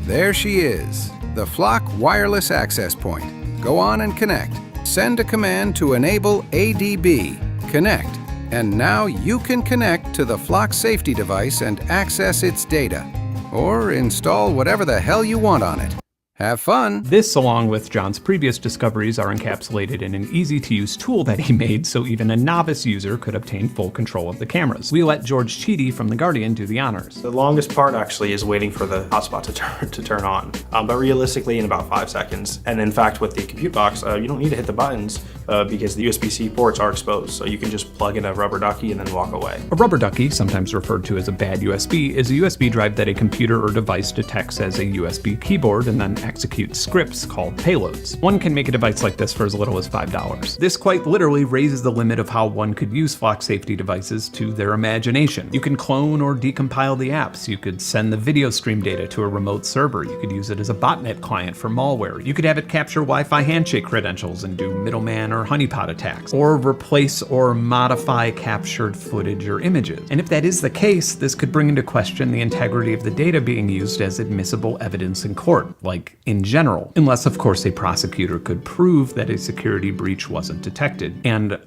There she is, the Flock wireless access point. Go on and connect. Send a command to enable ADB, connect, and now you can connect to the Flock safety device and access its data, or install whatever the hell you want on it. Have fun! This, along with John's previous discoveries, are encapsulated in an easy-to-use tool that he made so even a novice user could obtain full control of the cameras. We let George Cheedy from The Guardian do the honors. The longest part actually is waiting for the hotspot to turn on, but realistically in about 5 seconds. And in fact, with the compute box, you don't need to hit the buttons because the USB-C ports are exposed, so you can just plug in a rubber ducky and then walk away. A rubber ducky, sometimes referred to as a bad USB, is a USB drive that a computer or device detects as a USB keyboard and then execute scripts called payloads. One can make a device like this for as little as $5. This quite literally raises the limit of how one could use flock safety devices to their imagination. You can clone or decompile the apps. You could send the video stream data to a remote server. You could use it as a botnet client for malware. You could have it capture Wi-Fi handshake credentials and do middleman or honeypot attacks, or replace or modify captured footage or images. And if that is the case, this could bring into question the integrity of the data being used as admissible evidence in court, like in general, unless of course a prosecutor could prove that a security breach wasn't detected. And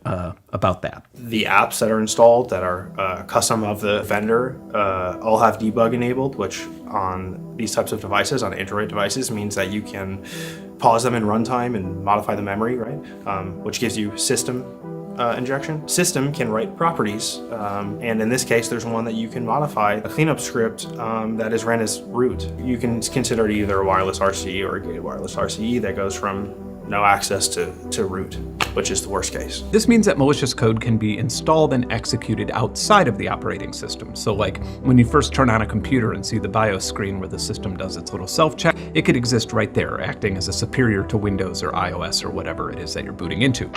about that. The apps that are installed that are custom of the vendor all have debug enabled, which on these types of devices, on Android devices, means that you can pause them in runtime and modify the memory, right? Which gives you system injection. System can write properties, and in this case, there's one that you can modify, a cleanup script that is ran as root. You can consider it either a wireless RCE or a gated wireless RCE that goes from no access to root, which is the worst case. This means that malicious code can be installed and executed outside of the operating system. So like when you first turn on a computer and see the BIOS screen where the system does its little self-check, it could exist right there, acting as a superior to Windows or iOS or whatever it is that you're booting into.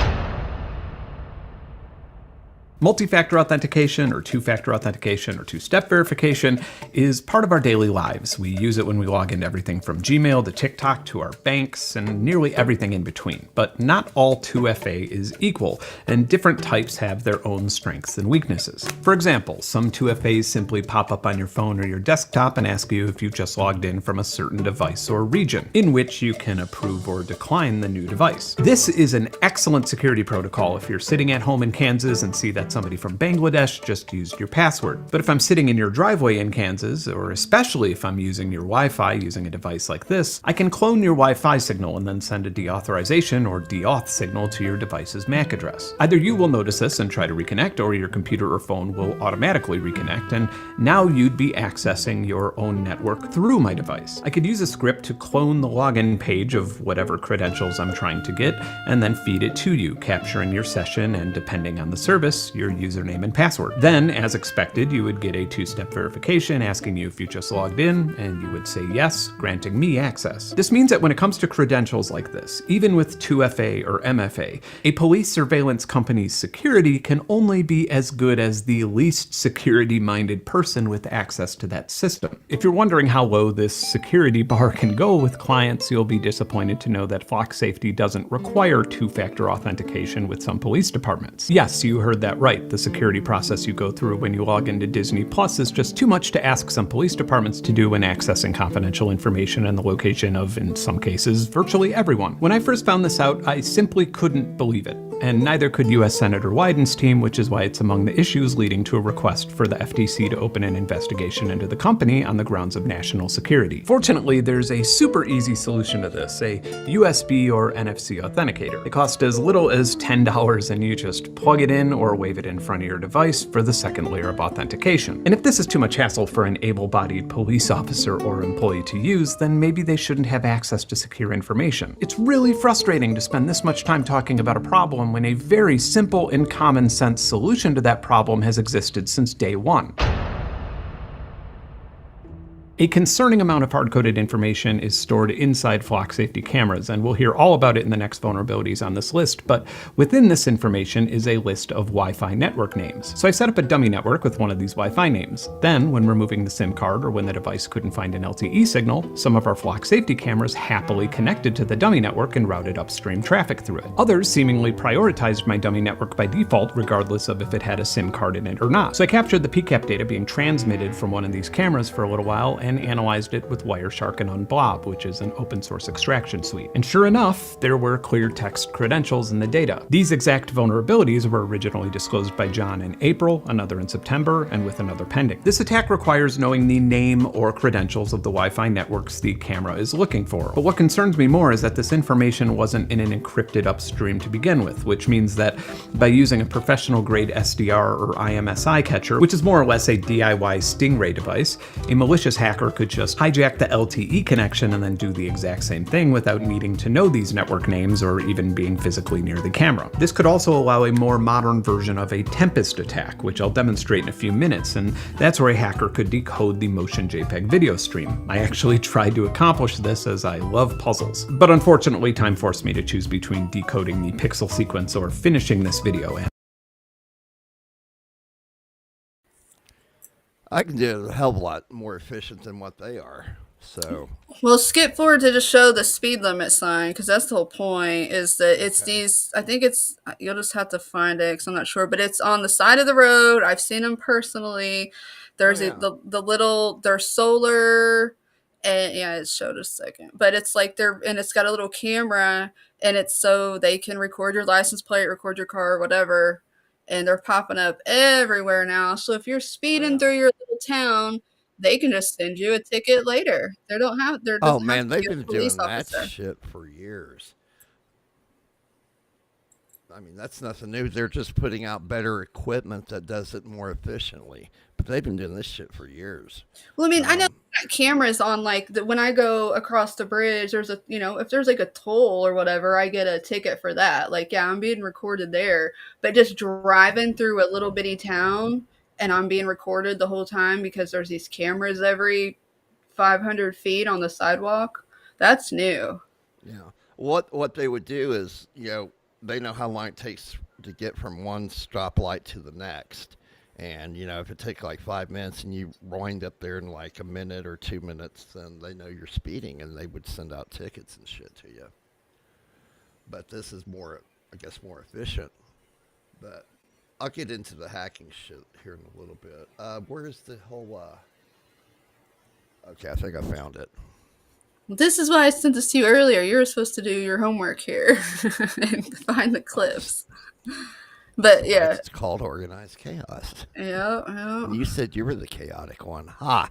Multi-factor authentication or two-factor authentication or two-step verification is part of our daily lives. We use it when we log into everything from Gmail to TikTok to our banks and nearly everything in between. But not all 2FA is equal, and different types have their own strengths and weaknesses. For example, some 2FAs simply pop up on your phone or your desktop and ask you if you've just logged in from a certain device or region, in which you can approve or decline the new device. This is an excellent security protocol if you're sitting at home in Kansas and see that somebody from Bangladesh just used your password. But if I'm sitting in your driveway in Kansas, or especially if I'm using your Wi-Fi using a device like this, I can clone your Wi-Fi signal and then send a deauthorization or deauth signal to your device's MAC address. Either you will notice this and try to reconnect, or your computer or phone will automatically reconnect, and now you'd be accessing your own network through my device. I could use a script to clone the login page of whatever credentials I'm trying to get, and then feed it to you, capturing your session and, depending on the service, your username and password. Then, as expected, you would get a two-step verification asking you if you just logged in, and you would say yes, granting me access. This means that when it comes to credentials like this, even with 2FA or MFA, a police surveillance company's security can only be as good as the least security-minded person with access to that system. If you're wondering how low this security bar can go with clients, you'll be disappointed to know that Flock Safety doesn't require two-factor authentication with some police departments. Yes, you heard that right. The security process you go through when you log into Disney Plus is just too much to ask some police departments to do when accessing confidential information and the location of, in some cases, virtually everyone. When I first found this out, I simply couldn't believe it. And neither could U.S. Senator Wyden's team, which is why it's among the issues leading to a request for the FTC to open an investigation into the company on the grounds of national security. Fortunately, there's a super easy solution to this, a USB or NFC authenticator. It costs as little as $10 and you just plug it in or wave it in front of your device for the second layer of authentication. And if this is too much hassle for an able-bodied police officer or employee to use, then maybe they shouldn't have access to secure information. It's really frustrating to spend this much time talking about a problem when a very simple and common sense solution to that problem has existed since day one. A concerning amount of hard-coded information is stored inside Flock Safety cameras, and we'll hear all about it in the next vulnerabilities on this list, but within this information is a list of Wi-Fi network names. So I set up a dummy network with one of these Wi-Fi names. Then, when removing the SIM card or when the device couldn't find an LTE signal, some of our Flock Safety cameras happily connected to the dummy network and routed upstream traffic through it. Others seemingly prioritized my dummy network by default, regardless of if it had a SIM card in it or not. So I captured the PCAP data being transmitted from one of these cameras for a little while and analyzed it with Wireshark and Unblob, which is an open source extraction suite. And sure enough, there were clear text credentials in the data. These exact vulnerabilities were originally disclosed by John in April, another in September, and with another pending. This attack requires knowing the name or credentials of the Wi-Fi networks the camera is looking for. But what concerns me more is that this information wasn't in an encrypted upstream to begin with, which means that by using a professional grade SDR or IMSI catcher, which is more or less a DIY Stingray device, a malicious hacker hacker could just hijack the LTE connection and then do the exact same thing without needing to know these network names or even being physically near the camera. This could also allow a more modern version of a Tempest attack, which I'll demonstrate in a few minutes, and that's where a hacker could decode the motion JPEG video stream. I actually tried to accomplish this as I love puzzles, but unfortunately time forced me to choose between decoding the pixel sequence or finishing this video. I can do it a hell of a lot more efficient than what they are. So, Well, skip forward to just show the speed limit sign, because that's the whole point, is that it's these, I think it's, you'll just have to find it because I'm not sure, but it's on the side of the road. I've seen them personally. There's the little, they're solar, and yeah, it showed a second, but it's like and it's got a little camera, and it's so they can record your license plate, record your car, whatever, and they're popping up everywhere now. So if you're speeding through your little town, they can just send you a ticket later. They don't have. oh man, they've been doing that shit for years. I mean, that's nothing new. They're just putting out better equipment that does it more efficiently. But they've been doing this shit for years. Well, I mean, I know cameras on when I go across the bridge, there's if there's like a toll or whatever, I get a ticket for that. Like, yeah, I'm being recorded there. But just driving through a little bitty town and I'm being recorded the whole time because there's these cameras every 500 feet on the sidewalk, that's new. Yeah. What they would do is, they know how long it takes to get from one stoplight to the next. And, if it takes like 5 minutes and you wind up there in like a minute or 2 minutes, then they know you're speeding and they would send out tickets and shit to you. But this is more efficient. But I'll get into the hacking shit here in a little bit. Where's the whole, okay, I think I found it. This is why I sent this to you earlier. You were supposed to do your homework here and find the clips. But yeah. It's called organized chaos. Yeah. And you said you were the chaotic one. Ha!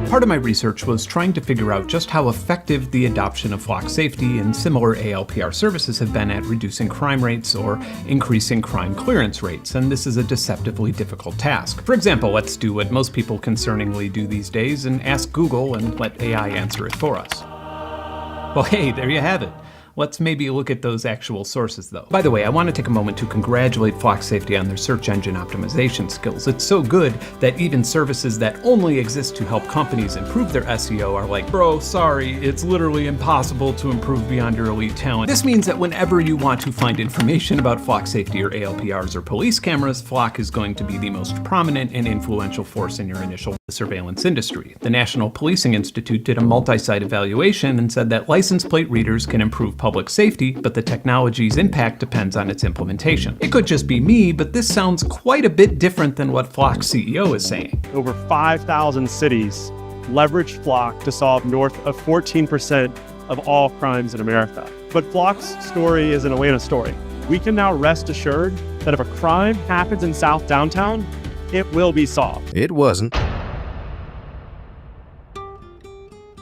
Part of my research was trying to figure out just how effective the adoption of flock safety and similar ALPR services have been at reducing crime rates or increasing crime clearance rates, and this is a deceptively difficult task. For example, let's do what most people concerningly do these days and ask Google and let AI answer it for us. Well, hey, there you have it. Let's maybe look at those actual sources though. By the way, I want to take a moment to congratulate Flock Safety on their search engine optimization skills. It's so good that even services that only exist to help companies improve their SEO are like, bro, sorry, it's literally impossible to improve beyond your elite talent. This means that whenever you want to find information about Flock Safety or ALPRs or police cameras, Flock is going to be the most prominent and influential force in your initial surveillance industry. The National Policing Institute did a multi-site evaluation and said that license plate readers can improve public safety, but the technology's impact depends on its implementation. It could just be me, but this sounds quite a bit different than what Flock's CEO is saying. Over 5,000 cities leveraged Flock to solve north of 14% of all crimes in America. But Flock's story is an Atlanta story. We can now rest assured that if a crime happens in South Downtown, it will be solved. It wasn't.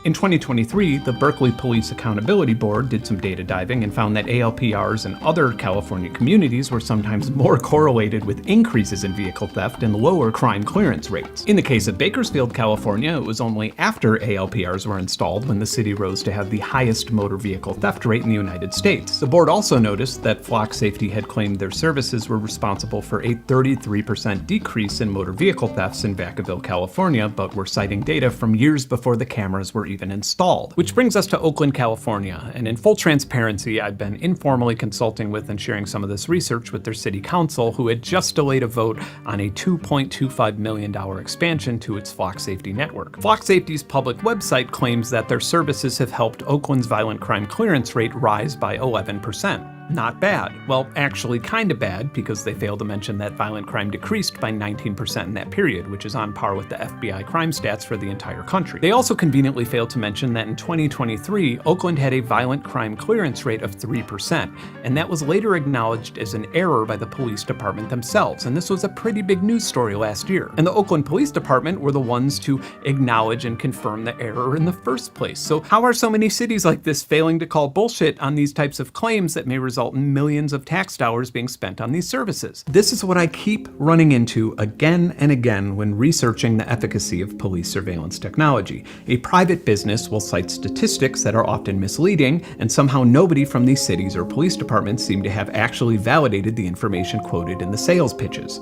In 2023, the Berkeley Police Accountability Board did some data diving and found that ALPRs and other California communities were sometimes more correlated with increases in vehicle theft and lower crime clearance rates. In the case of Bakersfield, California, it was only after ALPRs were installed when the city rose to have the highest motor vehicle theft rate in the United States. The board also noticed that Flock Safety had claimed their services were responsible for a 33% decrease in motor vehicle thefts in Vacaville, California, but were citing data from years before the cameras were even installed. Which brings us to Oakland, California, and in full transparency, I've been informally consulting with and sharing some of this research with their city council, who had just delayed a vote on a $2.25 million expansion to its Flock Safety network. Flock Safety's public website claims that their services have helped Oakland's violent crime clearance rate rise by 11%. Not bad. Well, actually kind of bad, because they failed to mention that violent crime decreased by 19% in that period, which is on par with the FBI crime stats for the entire country. They also conveniently failed to mention that in 2023, Oakland had a violent crime clearance rate of 3%, and that was later acknowledged as an error by the police department themselves, and this was a pretty big news story last year. And the Oakland Police Department were the ones to acknowledge and confirm the error in the first place. So how are so many cities like this failing to call bullshit on these types of claims that may result result in millions of tax dollars being spent on these services. This is what I keep running into again and again when researching the efficacy of police surveillance technology. A private business will cite statistics that are often misleading, and somehow nobody from these cities or police departments seem to have actually validated the information quoted in the sales pitches.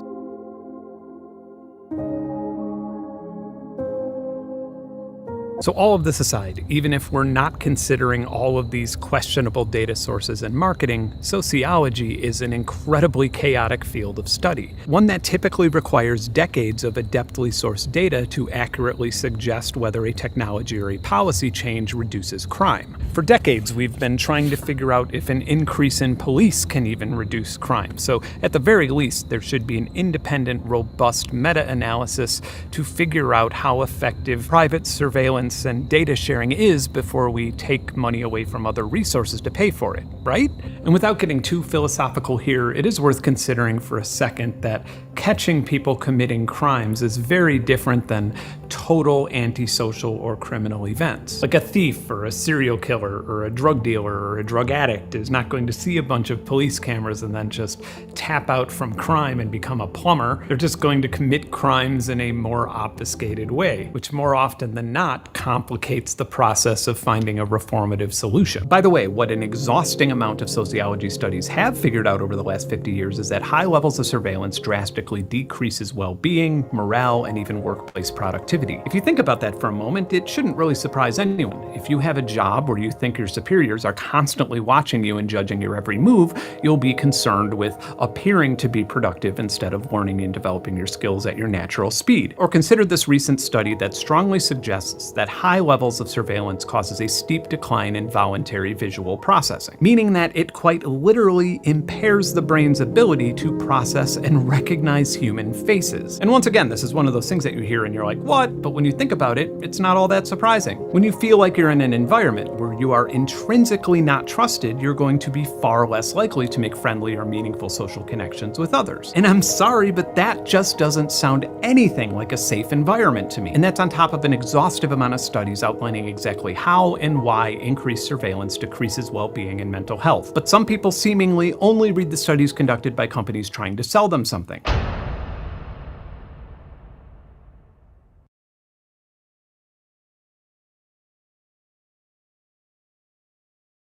So all of this aside, even if we're not considering all of these questionable data sources in marketing, sociology is an incredibly chaotic field of study, one that typically requires decades of adeptly sourced data to accurately suggest whether a technology or a policy change reduces crime. For decades, we've been trying to figure out if an increase in police can even reduce crime. So at the very least, there should be an independent, robust meta-analysis to figure out how effective private surveillance and data sharing is before we take money away from other resources to pay for it, right? And without getting too philosophical here, it is worth considering for a second that catching people committing crimes is very different than total antisocial or criminal events. Like a thief or a serial killer or a drug dealer or a drug addict is not going to see a bunch of police cameras and then just tap out from crime and become a plumber. They're just going to commit crimes in a more obfuscated way, which more often than not complicates the process of finding a reformative solution. By the way, what an exhausting amount of sociology studies have figured out over the last 50 years is that high levels of surveillance drastically decreases well-being, morale, and even workplace productivity. If you think about that for a moment, it shouldn't really surprise anyone. If you have a job where you think your superiors are constantly watching you and judging your every move, you'll be concerned with appearing to be productive instead of learning and developing your skills at your natural speed. Or consider this recent study that strongly suggests that high levels of surveillance causes a steep decline in voluntary visual processing, meaning that it quite literally impairs the brain's ability to process and recognize human faces. And once again, this is one of those things that you hear and you're like, what? But when you think about it, it's not all that surprising. When you feel like you're in an environment where you are intrinsically not trusted, you're going to be far less likely to make friendly or meaningful social connections with others. And I'm sorry, but that just doesn't sound anything like a safe environment to me. And that's on top of an exhaustive amount of studies outlining exactly how and why increased surveillance decreases well-being and mental health. But some people seemingly only read the studies conducted by companies trying to sell them something.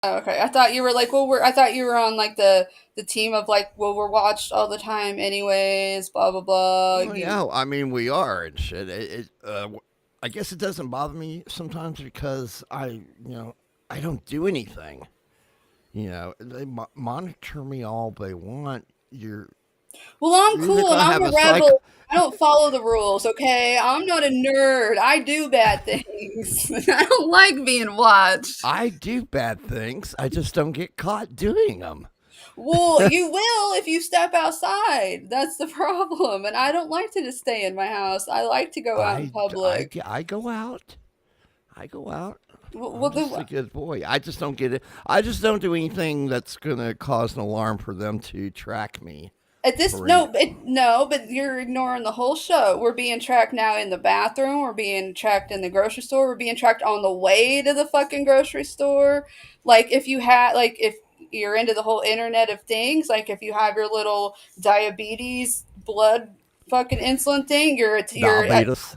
Oh, okay, I thought you were like, well, I thought you were on like the team of like, well, we're watched all the time, anyways, blah blah blah. Well, yeah, I mean, we are and shit. I guess it doesn't bother me sometimes because I don't do anything. They monitor me all they want. Well, I'm You're cool and gonna I'm have a a psych. rebel. I don't follow the rules, okay? I'm not a nerd. I do bad things. I don't like being watched. I do bad things. I just don't get caught doing them. Well, you will if you step outside. That's the problem. And I don't like to just stay in my house. I like to go out in public. I go out. I go out. Well, I'm just a good boy. I just don't get it. I just don't do anything that's gonna cause an alarm for them to track me. at this no, but you're ignoring the whole show. We're being tracked now in the bathroom. We're being tracked in the grocery store. We're being tracked on the way to the fucking grocery store. If you're into the whole internet of things, like if you have your little diabetes blood fucking insulin thing, Diabetes.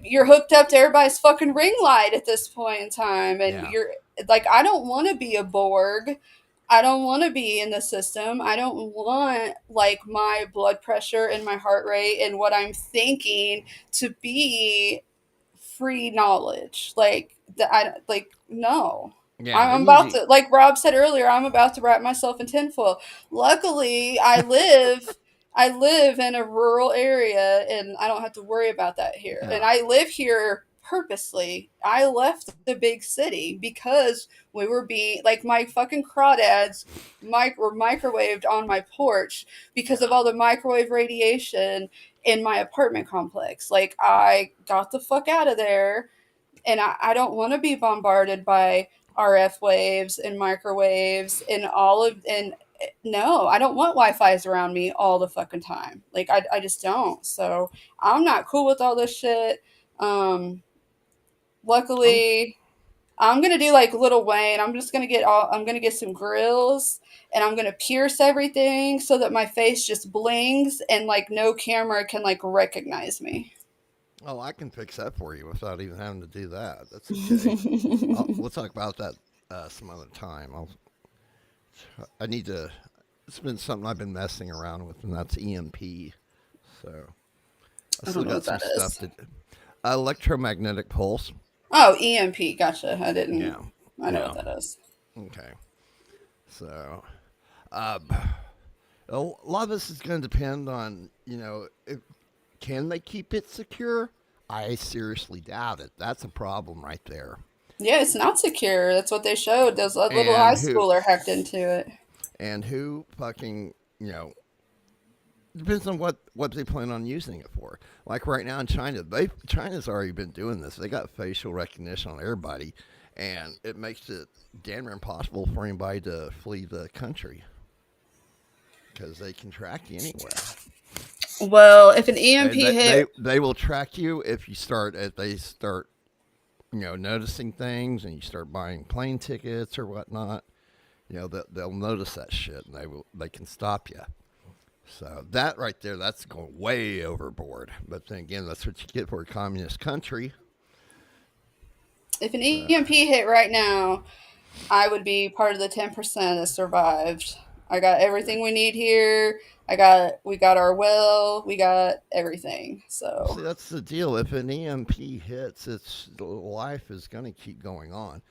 you're hooked up to everybody's fucking ring light at this point in time, and Yeah. you're like, I don't want to be a Borg. I don't want to be in the system. I don't want like my blood pressure and my heart rate and what I'm thinking to be free knowledge. No. Yeah. I'm They about usually. to, like Rob said earlier, I'm about to wrap myself in tinfoil. Luckily, I live in a rural area and I don't have to worry about that here. Yeah. And I live here purposely. I left the big city because we were being like, my fucking crawdads were microwaved on my porch because of all the microwave radiation in my apartment complex. Like, I got the fuck out of there, and I don't want to be bombarded by RF waves and microwaves and no, I don't want Wi-Fi's around me all the fucking time. Like, I just don't. So I'm not cool with all this shit. I'm, Luckily, I'm gonna do like Lil Wayne. I'm gonna get some grills and I'm gonna pierce everything so that my face just blings and like no camera can like recognize me. Oh, I can fix that for you without even having to do that. That's okay. We'll talk about that some other time. I need to. It's been something I've been messing around with, and that's EMP. So I I still don't know got what some that stuff is. to. Electromagnetic pulse. Oh, EMP. Gotcha. Yeah. I know Yeah. what that is. Okay. So, um, a lot of this is going to depend on, can they keep it secure? I seriously doubt it. That's a problem right there. Yeah, it's not secure. That's what they showed. Those little high And who schooler hacked into it. and who fucking, depends on what they plan on using it for. Like right now in China, China's already been doing this. They got facial recognition on everybody, and it makes it damn near impossible for anybody to flee the country because they can track you anywhere. Well, if an And EMP hit, they will track you if they start noticing things and you start buying plane tickets or whatnot. They'll notice that shit and they can stop you. So that right there, that's going way overboard. But then again, that's what you get for a communist country. if an EMP hit right now, I would be part of the 10% that survived. I got everything we need here. We got our well, we got everything. So See, that's the deal. If an EMP hits, life is going to keep going on.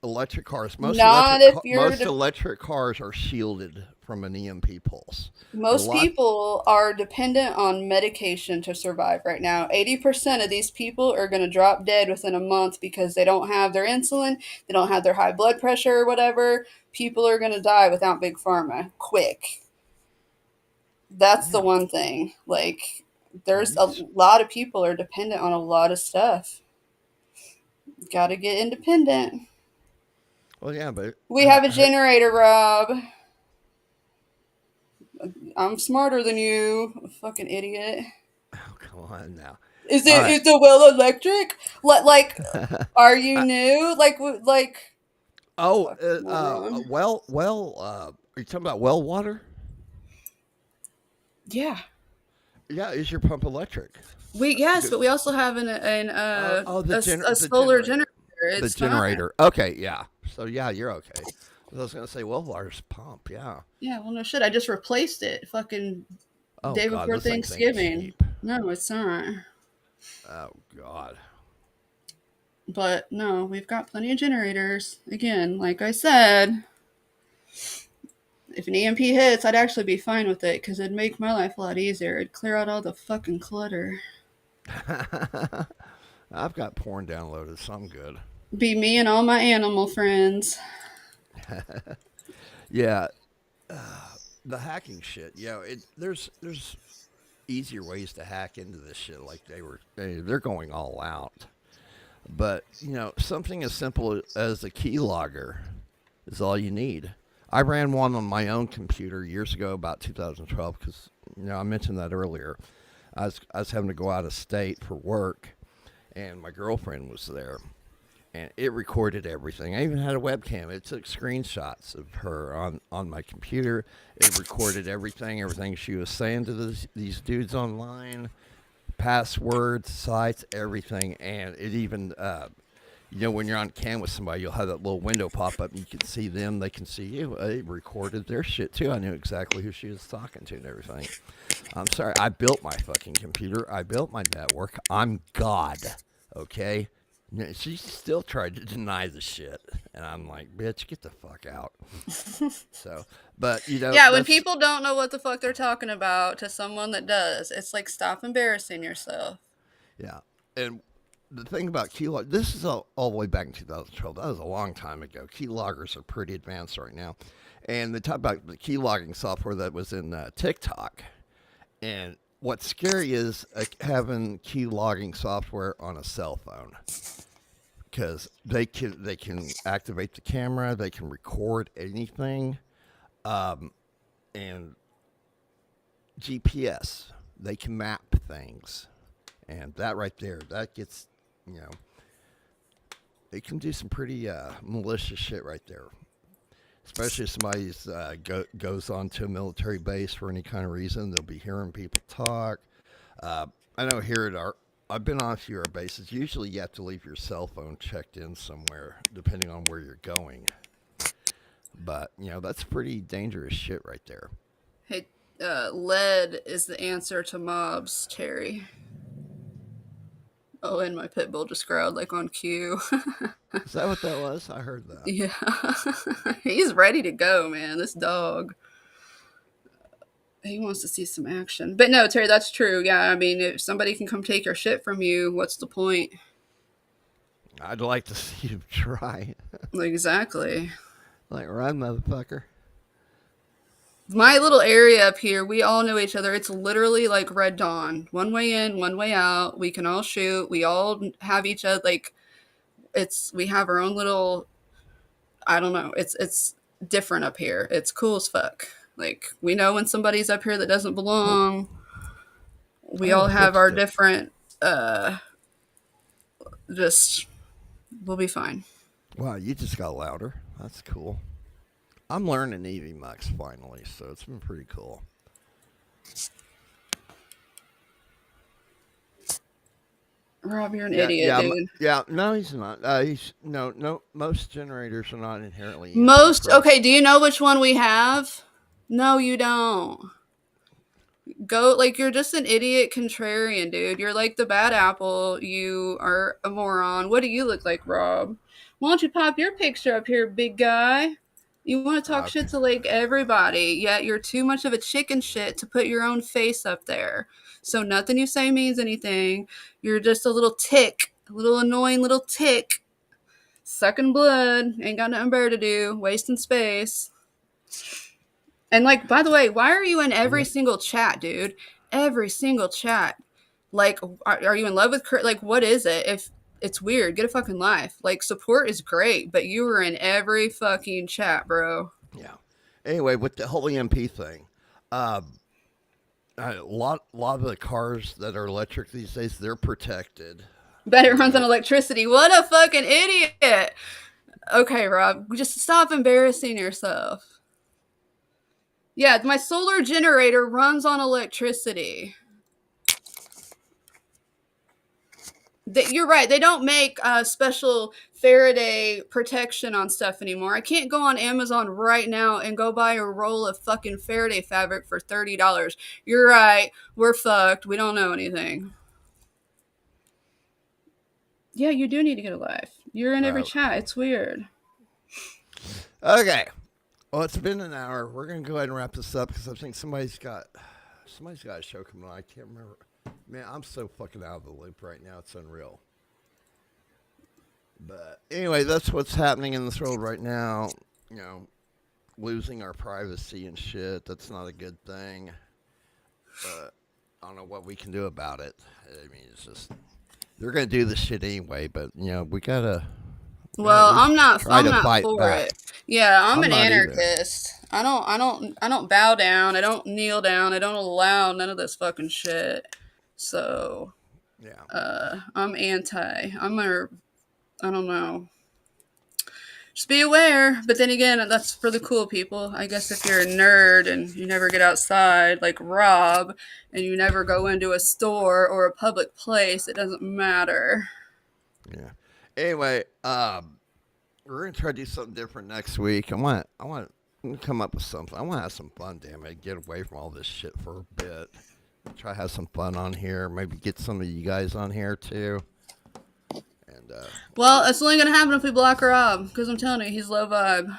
Electric cars, not if most electric cars are shielded from an EMP pulse. most people are dependent on medication to survive right now. 80% of these people are going to drop dead within a month because they don't have their insulin, they don't have their high blood pressure or whatever. People are going to die without big pharma quick. That's the one thing. Like, there's a lot of people are dependent on a lot of stuff. Got to get independent. Well, yeah, but We have a generator, Rob. I'm smarter than you, fucking idiot. Oh, come on now. Is All right. is the well electric? Like, are you new? Oh, moron. are you talking about well water? Yeah. Yeah, is your pump electric? Yes, but we also have a solar generator. It's The generator. Okay, yeah. So yeah, you're okay. I was gonna say well water's pump. Yeah. Yeah, well, no shit. I just replaced it. Fucking Oh day God, before this thing's Thanksgiving. cheap. No, it's not. Oh God. But no, we've got plenty of generators. Again, like I said, if an EMP hits, I'd actually be fine with it because it'd make my life a lot easier. It'd clear out all the fucking clutter. I've got porn downloaded, so I'm good. Be me and all my animal friends. Yeah, the hacking shit. Yeah, there's easier ways to hack into this shit. Like they're going all out. But something as simple as a keylogger is all you need. I ran one on my own computer years ago, about 2012, because I mentioned that earlier. I was having to go out of state for work, and my girlfriend was there, and it recorded everything. I even had a webcam. It took screenshots of her on my computer. It recorded everything she was saying to these dudes online, passwords, sites, everything, and it even. When you're on cam with somebody, you'll have that little window pop up and you can see them, they can see you. They recorded their shit too. I knew exactly who she was talking to and everything. I'm sorry, I built my fucking computer. I built my network. I'm God, okay? She still tried to deny the shit. And I'm like, bitch, get the fuck out. So, but Yeah, when people don't know what the fuck they're talking about to someone that does, it's like, stop embarrassing yourself. Yeah. And the thing about keylog, this is all the way back in 2012. That was a long time ago. Keyloggers are pretty advanced right now. And they talk about the keylogging software that was in TikTok. And what's scary is having keylogging software on a cell phone. Because they can activate the camera. They can record anything. And GPS. They can map things. And that right there, that gets, It can do some pretty malicious shit right there. Especially if somebody's goes on to a military base for any kind of reason, they'll be hearing people talk. I know here at I've been on a few of our bases. Usually, you have to leave your cell phone checked in somewhere, depending on where you're going. But that's pretty dangerous shit right there. Hey, lead is the answer to mobs, Terry. Oh, and my pit bull just growled like on cue. Is that what that was? I heard that. Yeah. He's ready to go, man. This dog. He wants to see some action. But no, Terry, that's true. Yeah, I mean, if somebody can come take your shit from you, what's the point? I'd like to see him try. Exactly. Like, run, motherfucker. My little area up here, we all know each other. It's literally like Red Dawn. One way in, one way out. We can all shoot. We all have each other. Like, we have our own little, I don't know. It's different up here. It's cool as fuck. Like, we know when somebody's up here that doesn't belong. We all have our different, we'll be fine. Wow, you just got louder. That's cool. I'm learning EV Max finally, so it's been pretty cool. Rob, you're an idiot, dude. Yeah, no, he's not. No. Most generators are not inherently. Okay, do you know which one we have? No, you don't. You're just an idiot contrarian, dude. You're like the bad apple. You are a moron. What do you look like, Rob? Why don't you pop your picture up here, big guy? You want to talk shit to like everybody, yet you're too much of a chicken shit to put your own face up there. So nothing you say means anything. You're just a little tick, a little annoying little tick, sucking blood, ain't got nothing better to do, wasting space. And like, by the way, why are you in every single chat, dude? Every single chat. Like, are you in love with Kurt? Like, what is it? If it's weird, get a fucking life. Like, support is great, but you were in every fucking chat, bro. Yeah. Anyway, with the whole EMP thing, a lot of the cars that are electric these days, they're protected. Bet it runs on electricity. What a fucking idiot. Okay, Rob, just stop embarrassing yourself. Yeah, my solar generator runs on electricity. You're right. They don't make special Faraday protection on stuff anymore. I can't go on Amazon right now and go buy a roll of fucking Faraday fabric for $30. You're right. We're fucked. We don't know anything. Yeah, you do need to get a life. You're in every chat. It's weird. Okay. Well, it's been an hour. We're going to go ahead and wrap this up because I think somebody's got a show coming on. I can't remember. Man, I'm so fucking out of the loop right now. It's unreal. But anyway, that's what's happening in this world right now. Losing our privacy and shit. That's not a good thing. But I don't know what we can do about it. I mean, it's just, they're going to do this shit anyway, but, we got to. Well, I'm not for back. it. Yeah, I'm an not anarchist. I don't bow down. I don't kneel down. I don't allow none of this fucking shit. So, yeah. I'm I don't know. Just be aware. But then again, that's for the cool people. I guess if you're a nerd and you never get outside like Rob and you never go into a store or a public place, it doesn't matter. Yeah. Anyway, we're gonna try to do something different next week. I want to come up with something. I want to have some fun. Damn it, get away from all this shit for a bit. Try to have some fun on here. Maybe get some of you guys on here too. And well, it's only gonna happen if we block Rob, because I'm telling you, he's low vibe.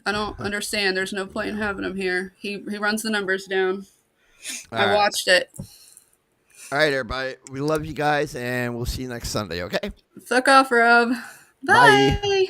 I don't understand. There's no point in having him here. He runs the numbers down. I watched it. All right, everybody. We love you guys, and we'll see you next Sunday. Okay. Fuck off, Rob. Bye. Bye.